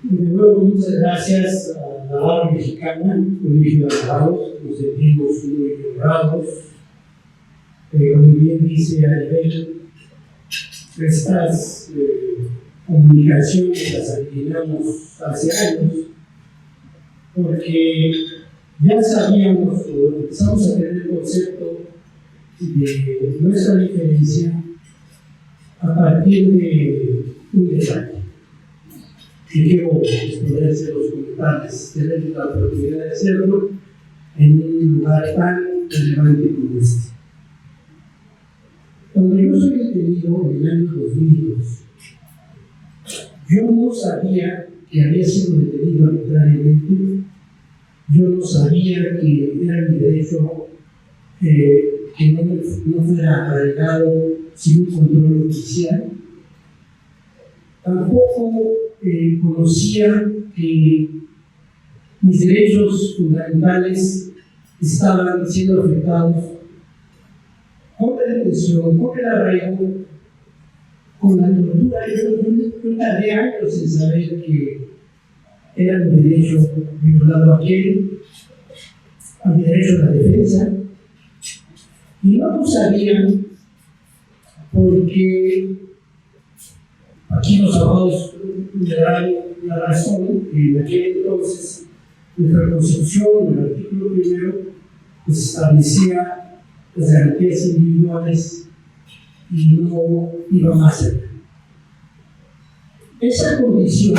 De nuevo, muchas gracias a la Barra Mexicana, Colegio de Abogados, nos sentimos muy honrados. Como bien dice Ariel, estas comunicaciones las originamos hace años, porque ya sabíamos, o empezamos a tener el concepto de nuestra diferencia a partir de un detalle. Y quiero exponerse los comentarios, tener la oportunidad de hacerlo en un lugar tan relevante como este. Cuando detenido en el año 2002. Yo no sabía que había sido detenido arbitrariamente. Yo no sabía que era mi derecho que no fuera arraigado sin un control oficial. Tampoco conocía que mis derechos fundamentales estaban siendo afectados con la detención, con el arraigo, con la tortura. Yo tardé años en saber que era mi derecho violado a mi derecho a la defensa. Y no lo sabía porque aquí los abogados me dan la razón que en aquel entonces nuestra Constitución, el artículo primero, pues establecía las garantías individuales y no iba más allá. Esa condición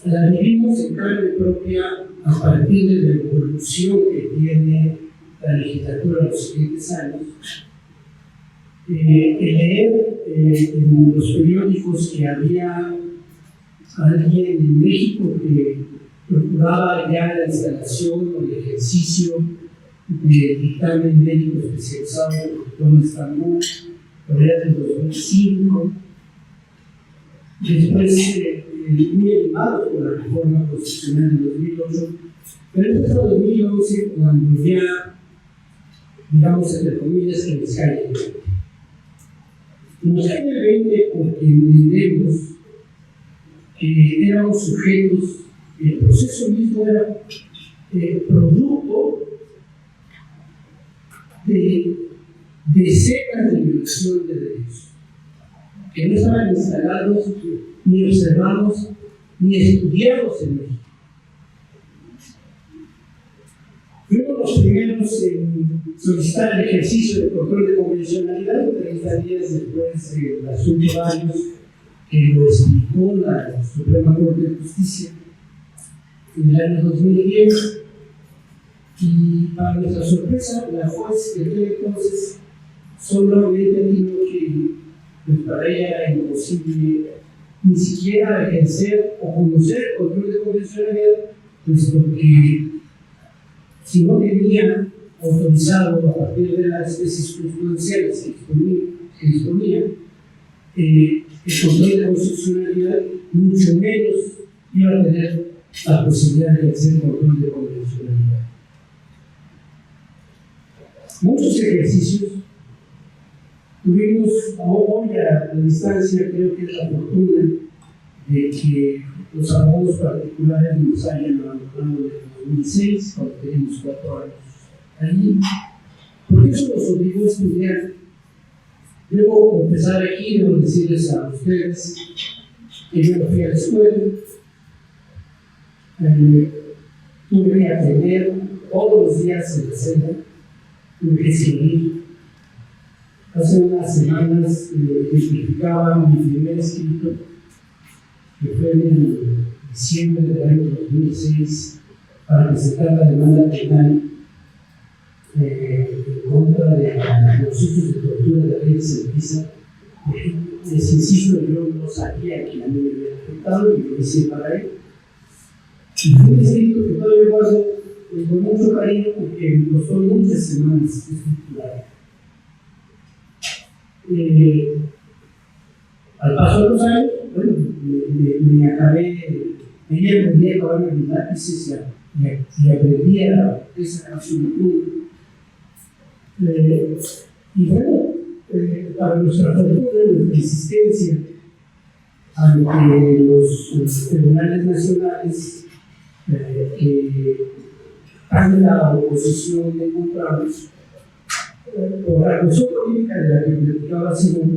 la vivimos en carne propia a partir de la evolución que tiene la legislatura en los siguientes años. El leer en los periódicos que había alguien en México que procuraba ya la instalación o el ejercicio de dictamen médico especializado en el doctor Estambul, por allá del 2005. Después, muy animados por la reforma constitucional de 2008, pero es hasta 2011 cuando ya, digamos, entre comillas, que nos cae el 20. Nos cae el 20 porque entendemos que éramos sujetos, el proceso mismo era producto de decenas de violaciones de derechos que no estaban instalados, ni observados, ni estudiados en México. Fuimos los primeros en solicitar el ejercicio de control de convencionalidad 30 días después del asunto de años que lo explicó la Suprema Corte de Justicia en el año 2010. Y para nuestra sorpresa, la juez de aquel entonces solo había entendido que pues, para ella era imposible ni siquiera ejercer o conocer el control de convencionalidad, pues porque si no tenía autorizado a partir de las especies jurisprudenciales que disponía el control de constitucionalidad, mucho menos iba a tener la posibilidad de ejercer el control de convencionalidad. Muchos ejercicios tuvimos hoy a la distancia, creo que es la fortuna de que los abogados particulares nos hayan abandonado desde 2006, cuando teníamos 4 años allí, porque eso nos obligó a estudiar. Debo empezar aquí, debo decirles a ustedes que yo no fui a la escuela, tuve que aprender todos los días en la celda, tuve que escribir. Hace unas semanas identificaba mi primer escrito, que fue en diciembre del año 2006, para presentar la demanda penal en contra de los usos de tortura de la ley de Sempisa. Les insisto, yo no sabía que a mí me había afectado y lo hice para él. Y fue un escrito que todavía guardo con mucho cariño porque me costó muchas semanas estructurar. Al paso de los años, bueno, me acabé, aprendí a acabar mis lápices y aprendí a esa canción de y bueno, para nuestra fortuna, nuestra existencia ante los tribunales nacionales que dan la oposición de encontrarnos por la cuestión política de la que platicaba Simón,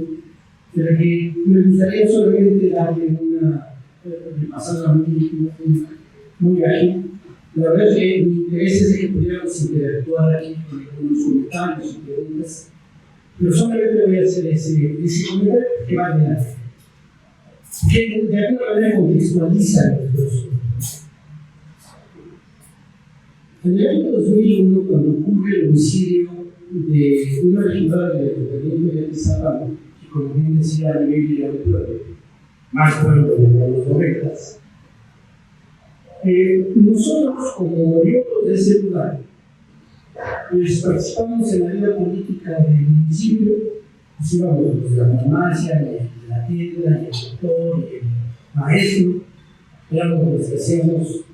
de la que me gustaría solamente darle una repasada muy ágil. La verdad es que mi interés es que pudiéramos interactuar aquí con algunos comentarios y preguntas, pero solamente voy a hacer ese comentario que va adelante, que de alguna manera contextualiza los dos. En el año 2001, cuando ocurre el homicidio de una regidora del Ayuntamiento de Atizapán, que como bien decía Miguel era un pueblo, más pueblo de los 90. Nosotros, como oriundos de ese lugar, pues participamos en la vida política del municipio, pues íbamos a la farmacia, y la tienda, y el doctor, y el maestro, éramos los que hacíamos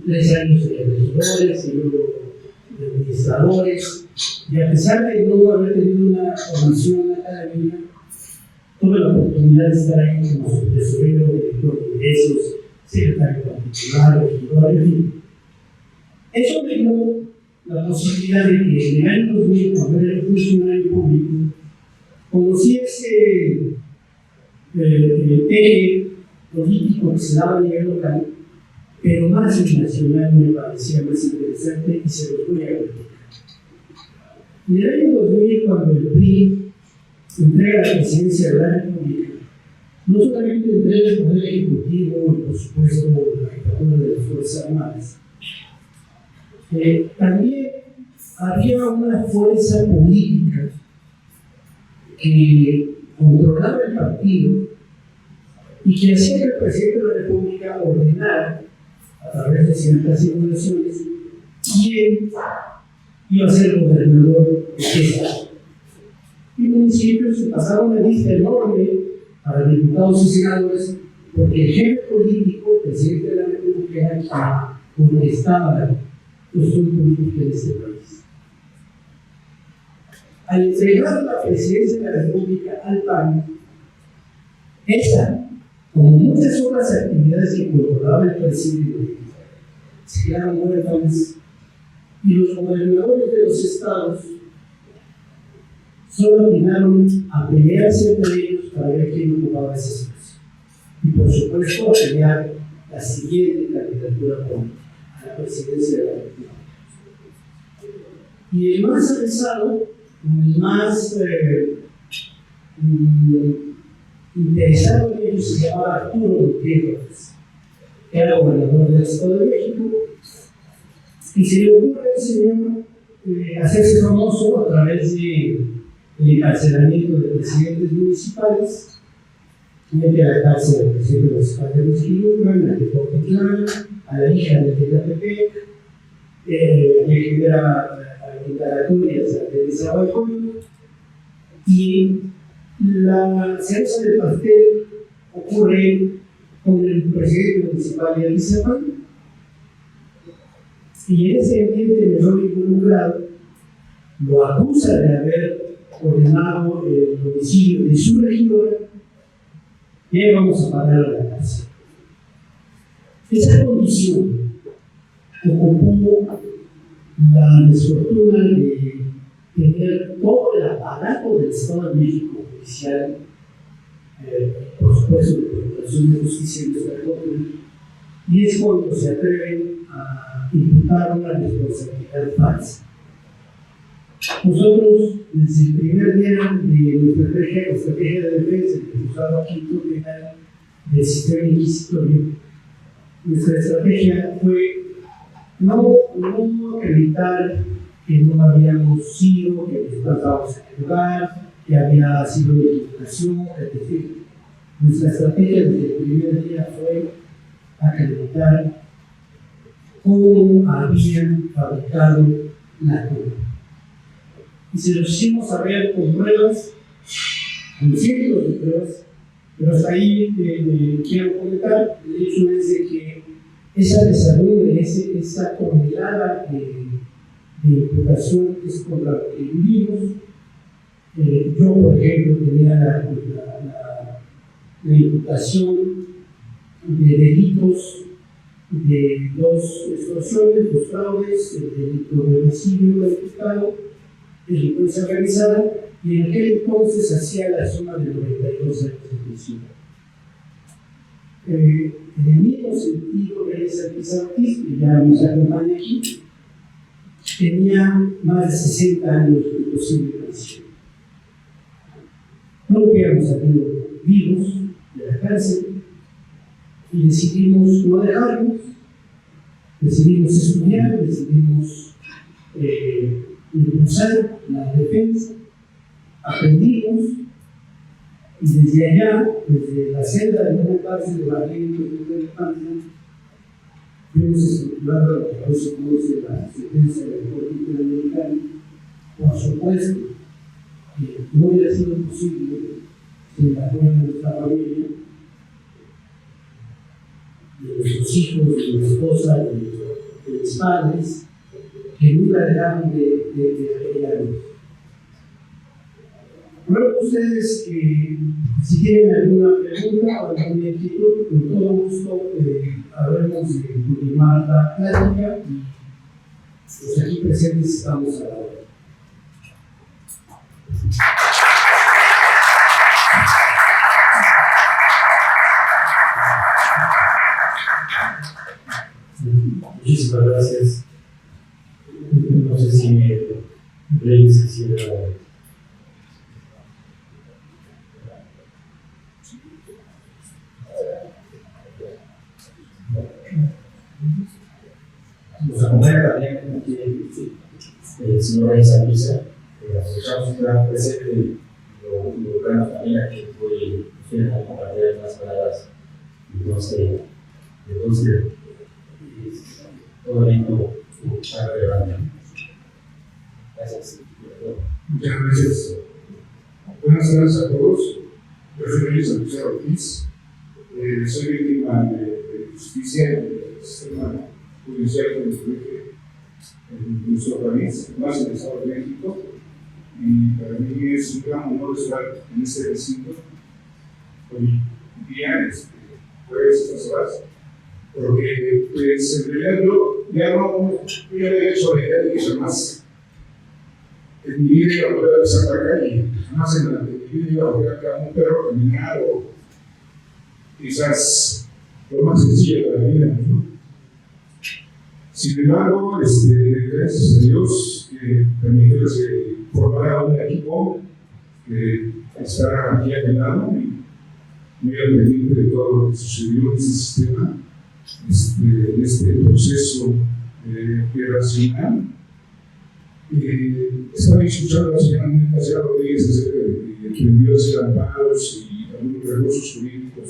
3 años de regidores y luego de administradores, y a pesar de no haber tenido una formación académica, tuve la oportunidad de estar ahí como tesorero, director de ingresos, secretario particular, regidor, en fin. Eso me dio la posibilidad de que en el año 2000, cuando era funcionario público, conocí ese eje político que se daba a nivel local, pero más el nacional me parecía más interesante y se los voy a platicar. En el año 2000, cuando el PRI entrega la presidencia de la República, no solamente entrega el Poder Ejecutivo y, por supuesto, la jefatura de las Fuerzas Armadas, también había una fuerza política que controlaba el partido y que hacía que el presidente de la República ordenara, a través de ciertas simulaciones, quién iba a ser gobernador de qué estado. Y municipios se pasaron una lista enorme para diputados y senadores, porque el jefe político, el presidente de la República, era quien contestaba la cuestión política de este país. Al entregar la presidencia de la República al PAN, esa, como muchas otras actividades que controlaba el presidente, se quedaron huérfanas y los gobernadores de los estados solo atinaron a pelearse entre ellos para ver quién ocupaba ese espacio. Y por supuesto a pelear la siguiente candidatura política a la presidencia de la República. Y el más avanzado, el más interesado en ellos, se llamaba Arturo Gutiérrez, que era gobernador del Estado de México, y se le ocurre al señor hacerse famoso a través de el encarcelamiento de presidentes municipales, mete a la cárcel al presidente municipal de Mixquilucan, al de Poquitlán, a la hija del Tecatepec, le genera declaratorias de Nezahualcóyotl, y la cereza del pastel ocurre con el presidente municipal de Atizapán, y en ese ambiente menor involucrado lo acusa de haber ordenado el homicidio de su regidora, y vamos a parar a la cárcel. Esa condición ocupó la desfortuna de tener todo el aparato del Estado de México judicial, por supuesto, de Procuración de Justicia y de Estatuto, y es cuando se atreven a imputar una responsabilidad falsa. Nosotros, desde el primer día de nuestra estrategia de defensa del Juzgado Quinto Penal del sistema inquisitorio, nuestra estrategia fue no acreditar que no habíamos sido, que estábamos en el lugar, que había sido una equivocación, etc. Nuestra estrategia desde el primer día fue acreditar cómo habían fabricado la culpa. Y se los hicimos saber con pruebas, con cientos de pruebas, pero hasta ahí quiero comentar. El hecho es de que esa pesadumbre, esa tonelada de imputación es contra lo que vivimos. Yo, por ejemplo, tenía la imputación de delitos de 2 extorsiones, 2 fraudes, el delito de homicidio calificado, delincuencia organizada, y en aquel entonces hacía la suma de 92 años de prisión. En el mismo sentido, Elisa Pizartis, que ya nos acompaña aquí, tenía más de 60 años de posible prisión. No lo hubiéramos salido vivos de la cárcel y decidimos no dejarnos, decidimos estudiar, decidimos
impulsar la defensa, aprendimos y desde allá, desde la celda de una cárcel de Barrio de Infancia, fuimos estructurando lo que hoy se conoce la sentencia de la Corte Interamericana. Por supuesto que no hubiera sido posible sin la apoyo de nuestra familia, de nuestros hijos, de mi esposa, de mis padres, que nunca dejaron de apoyarnos. Luego ustedes, si tienen alguna pregunta o alguna inquietud, con todo gusto habremos de continuar la plática y los aquí presentes estamos a la hora.
Muchísimas gracias. No sé si Reyes quisiera.
Nos acompaña también aquí el señor Reyes Alviza, aprovechamos un gran presente y lo involucramos también aquí. Hoy ustedes van a compartir algunas palabras de todo evento tan relevante. Gracias.
Muchas gracias. Buenas tardes a todos. Yo soy Reyes Alviza Ortiz. Soy víctima de justicia en el sistema judicial que nos rige en nuestro país, más en el Estado de México. Y para mí es un gran honor estar en este recinto hoy día, jueves, estas horas, porque pues, en realidad yo ya había hecho la idea de que jamás en mi vida iba a poder pisar la calle, jamás en mi vida iba a poder ver a un perro caminar o quizás lo más sencillo de la vida, ¿no? Sin embargo, gracias a Dios que permitió que se formara un equipo que está aquí a mi lado y muy al pendiente de todo lo que sucedió en este sistema, en este proceso operacional. Estaba escuchando a la señora Rodríguez acerca de que aprendió a hacer amparos y algunos recursos jurídicos.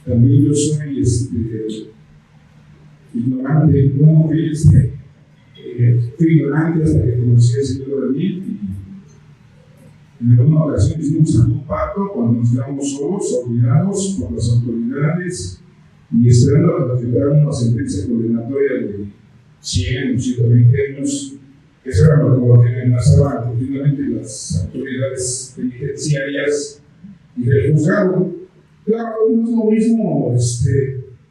También yo soy ignorante, no fui ignorante hasta que conocí al señor Daniel y en alguna ocasión hicimos algún pacto cuando nos quedamos solos, olvidados por las autoridades y esperando a que nos llegaran una sentencia condenatoria de 100 o 120 años, que eso era lo que amenazaban continuamente las autoridades penitenciarias y del juzgado. Claro, no es lo mismo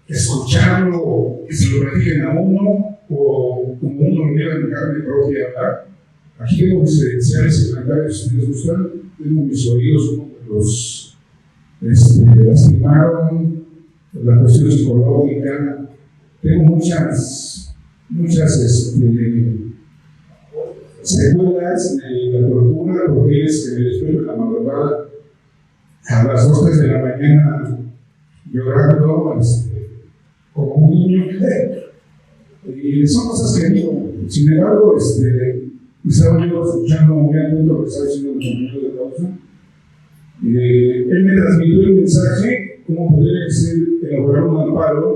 escucharlo, que se lo platiquen a uno, o como uno lo lleva en carne propia hablar. Aquí tengo mis credenciales secretarios, si les gustan, tengo mis oídos, como los lastimaron, la cuestión psicológica, tengo muchas secuelas de la tortura, porque es que me despierto en la madrugada a las 2 de la mañana llorando como un niño. Y son cosas que digo. Sin embargo, estaba yo escuchando muy atento lo que estaba diciendo el compañero de causa. Él me transmitió el mensaje cómo podría elaborar un amparo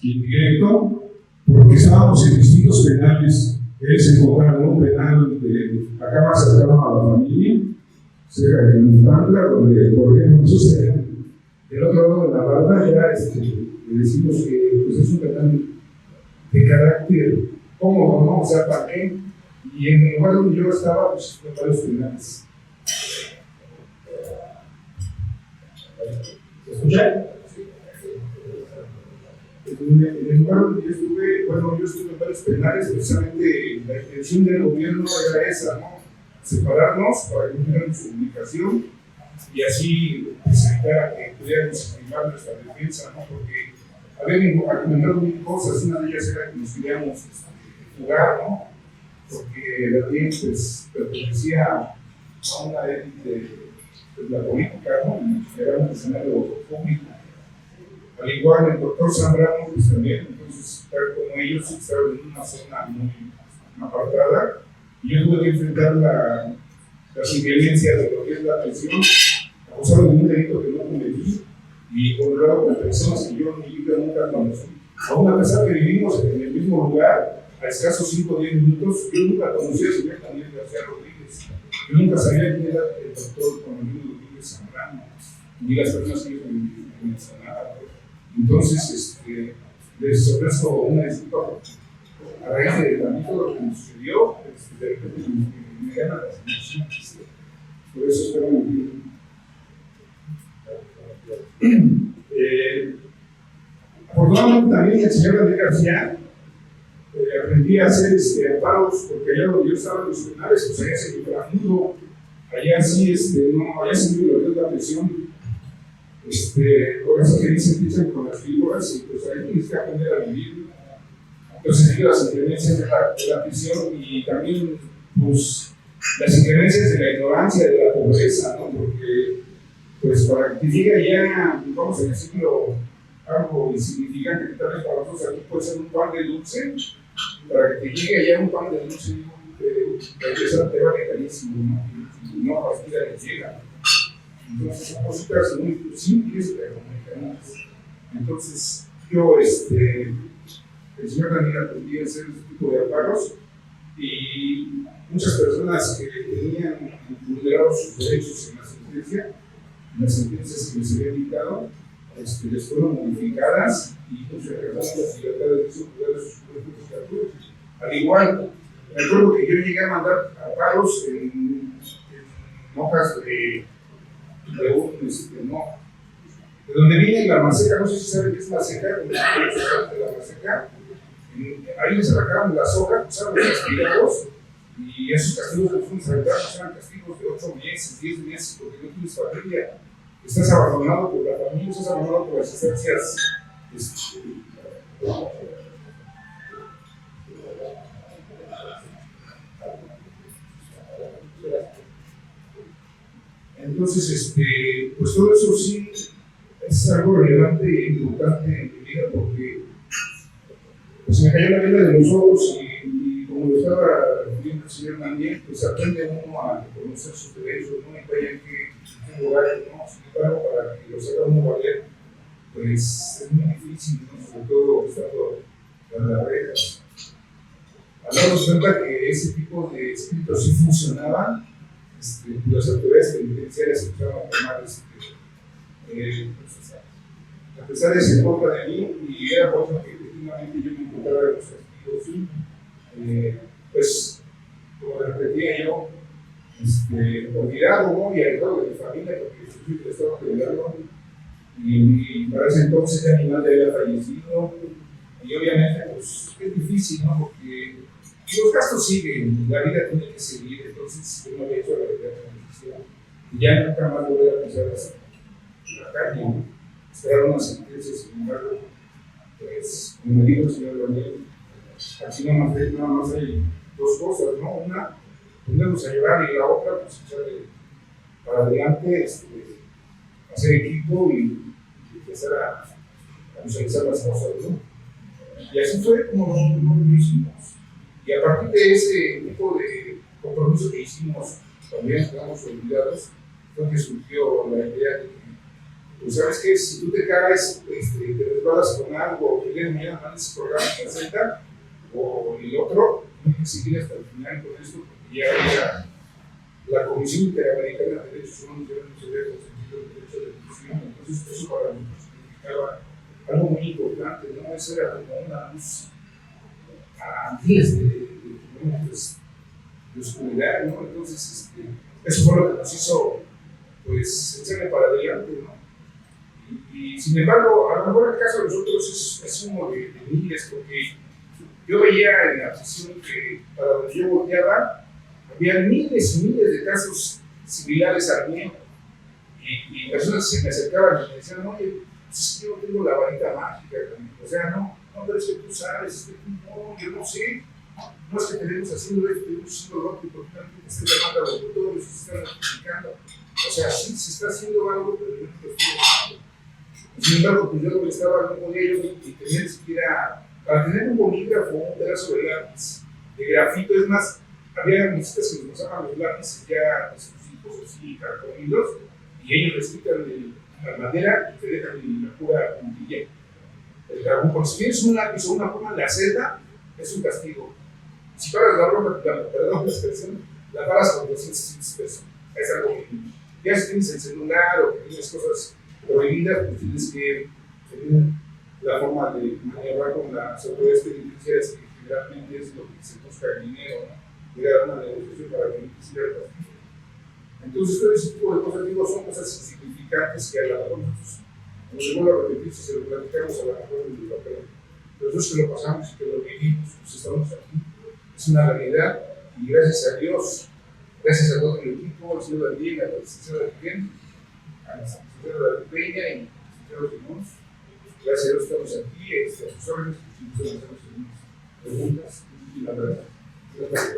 indirecto, porque estábamos en distintos penales. Él se encontraba en un penal donde acá más cercano a la familia, cerca de Mipantla, donde, por ejemplo, nosotros del otro lado de la barra ya le decimos que pues, es un penal de carácter cómodo, ¿no? O sea, ¿para qué? Y en el lugar donde yo estaba, pues, en varios penales. ¿Se escucha? En el lugar donde yo estuve, bueno, yo estuve en varios penales, precisamente la intención del gobierno era esa, ¿no? Separarnos para que tuviéramos comunicación y así evitar que pudiéramos activar nuestra defensa, ¿no? Porque habían argumentado mil cosas, una de ellas era que nos queríamos jugar, ¿no? Porque Daniel pues pertenecía a una élite de la política, ¿no? Y era un escenario público. Al igual el doctor Zambrano pues también, entonces estar como ellos, estar en una zona muy apartada, y yo tuve que enfrentar las inclemencias de lo que es la prisión, acusado de un delito que no cometí y controlado por personas que yo en mi vida nunca conocí. Aún a pesar que vivimos en el mismo lugar, a escasos 5 o 10 minutos, yo nunca conocí al señor Daniel García Rodríguez. Yo nunca sabía quién era el doctor Juan Rodríguez Zambrano, ni las personas que ellos me mencionaban. Entonces, les ofrezco una disculpa a raíz de todo lo que nos sucedió, de repente me gana la sensación. Por eso espero mentir. Afortunadamente también el señor Daniel García aprendí a hacer amparos, porque allá donde yo estaba en los tribunales, pues allá se inframundo, allá sí, no, allá se vive lo que es la presión. Por eso que dicen que echan con las figuras, y pues ahí tienes que aprender a vivir. Entonces, las inclemencias de la prisión y también, pues, las inclemencias de la ignorancia, de la pobreza, ¿no? Porque, pues, para que te llegue allá, vamos a decirlo, algo insignificante que tal vez para nosotros aquí puede ser un pan de dulce, para que te llegue allá un pan de dulce, te va a carísimo, ¿no? Y no a partida le llega. Entonces, son cositas muy simples, pero muy caras. Entonces, yo, el señor Daniel aprendí a hacer este tipo de amparos y muchas personas que tenían vulnerados sus derechos en las sentencias que les habían dictado, les fueron modificadas y muchas personas las libertades de sus poderes. Al igual, me acuerdo que yo llegué a mandar amparos en hojas de donde viene la maseca, no sé si saben qué es maseca, de la maseca, ahí les sacaban las hojas, usaban los castigados, y esos castigos que fuimos a aventar eran castigos de 8 meses, 10 meses, porque no tienes familia, estás abandonado por la familia, estás abandonado por las instancias. Entonces, pues todo eso sí es algo relevante e importante en mi vida porque pues me cayó la venda de los ojos y como lo estaba viendo el señor Daniel, pues aprende uno a reconocer sus derechos, ¿no? Y vaya que un lugar, ¿no? Sin embargo, para que los haga uno valer, pues es muy difícil, ¿no? Sobre todo estando en las rejas. Al darnos cuenta que ese tipo de escritos sí funcionaban, las autoridades penitenciarias empezaron a tomar a pesar de ser contra de mí y era cosa que efectivamente yo me encontraba en los castigos, pues como repetía yo, olvidado, ¿no? Y alejado de mi familia porque yo estaba cuidando y para ese entonces ya mi madre había fallecido y obviamente pues es difícil, ¿no? Porque los gastos siguen, la vida tiene que seguir, entonces yo no había hecho la decisión y ya nunca más volver a pensar en la calle, ¿no? Esperar una sentencia, sin embargo, pues, como me dijo el señor Daniel, aquí nada más hay dos cosas, ¿no? Una, ponernos a llorar y la otra, pues echarle para adelante, hacer equipo y empezar a visualizar las cosas, ¿no? Y así fue como lo hicimos. Y a partir de ese tipo de compromiso que hicimos, también quedamos olvidados, fue que surgió la idea de que, pues sabes que si tú te caes, te resbalas con algo, o el día de mañana mandas ese programa que acepta, o el otro, tienes que seguir hasta el final con esto, porque ya había la Comisión Interamericana de Derechos Humanos, ya no se ve consentido el derecho de difusión, entonces eso para nosotros significaba algo muy importante, ¿no? Eso era como una luz a miles de oscuridad, ¿no? Entonces, eso fue lo que nos hizo, pues, echarle para adelante, ¿no? Y sin embargo, a lo mejor el caso de nosotros es uno de miles, porque yo veía en la prisión que para donde yo volteaba, había miles y miles de casos similares al mío, y personas se me acercaban y me decían, oye, pues yo tengo la varita mágica, o sea, no, pero es que tú sabes, no, yo no sé, no es que tenemos haciendo esto, tenemos haciendo lo otro, porque también se llamando a los doctores, se está notificando, o sea, sí se está haciendo algo, pero yo no lo estoy haciendo. Sin embargo, pues yo no estaba, no podía yo ni tener siquiera, para tener un bolígrafo o un pedazo de lápiz, de grafito, es más, había visitas que nos pasaban los lápices ya de sus hijos así carcomidos, y ellos les quitan la madera y te dejan la pura puntilla. El carbón, porque si tienes un lápiz o una pluma en la celda, es un castigo. Si pagas la broma, perdón la expresión, la pagas con 200 pesos. Es algo mínimo. Ya si tienes el celular o tienes cosas prohibidas, pues tienes que tener la forma de maniobrar con las autoridades penitenciarias, que generalmente es lo que se busca el dinero, ¿no? Llegar a una negociación para beneficiar el castigo. Entonces, todo ese tipo de cosas, digo, son cosas insignificantes que a lo mejor nosotros, nos vuelvo a repetir, si se lo platicamos a lo mejor en el papel. Pero nosotros que lo pasamos y que lo vivimos, pues estamos aquí. Es una realidad y gracias a Dios, gracias a todo el equipo, al señor Daniel, a la licenciada Miguel, a la licenciada Peña y al licenciado Simón, gracias a Dios estamos aquí, a sus órdenes, y nos hacemos preguntas y la verdad. Gracias.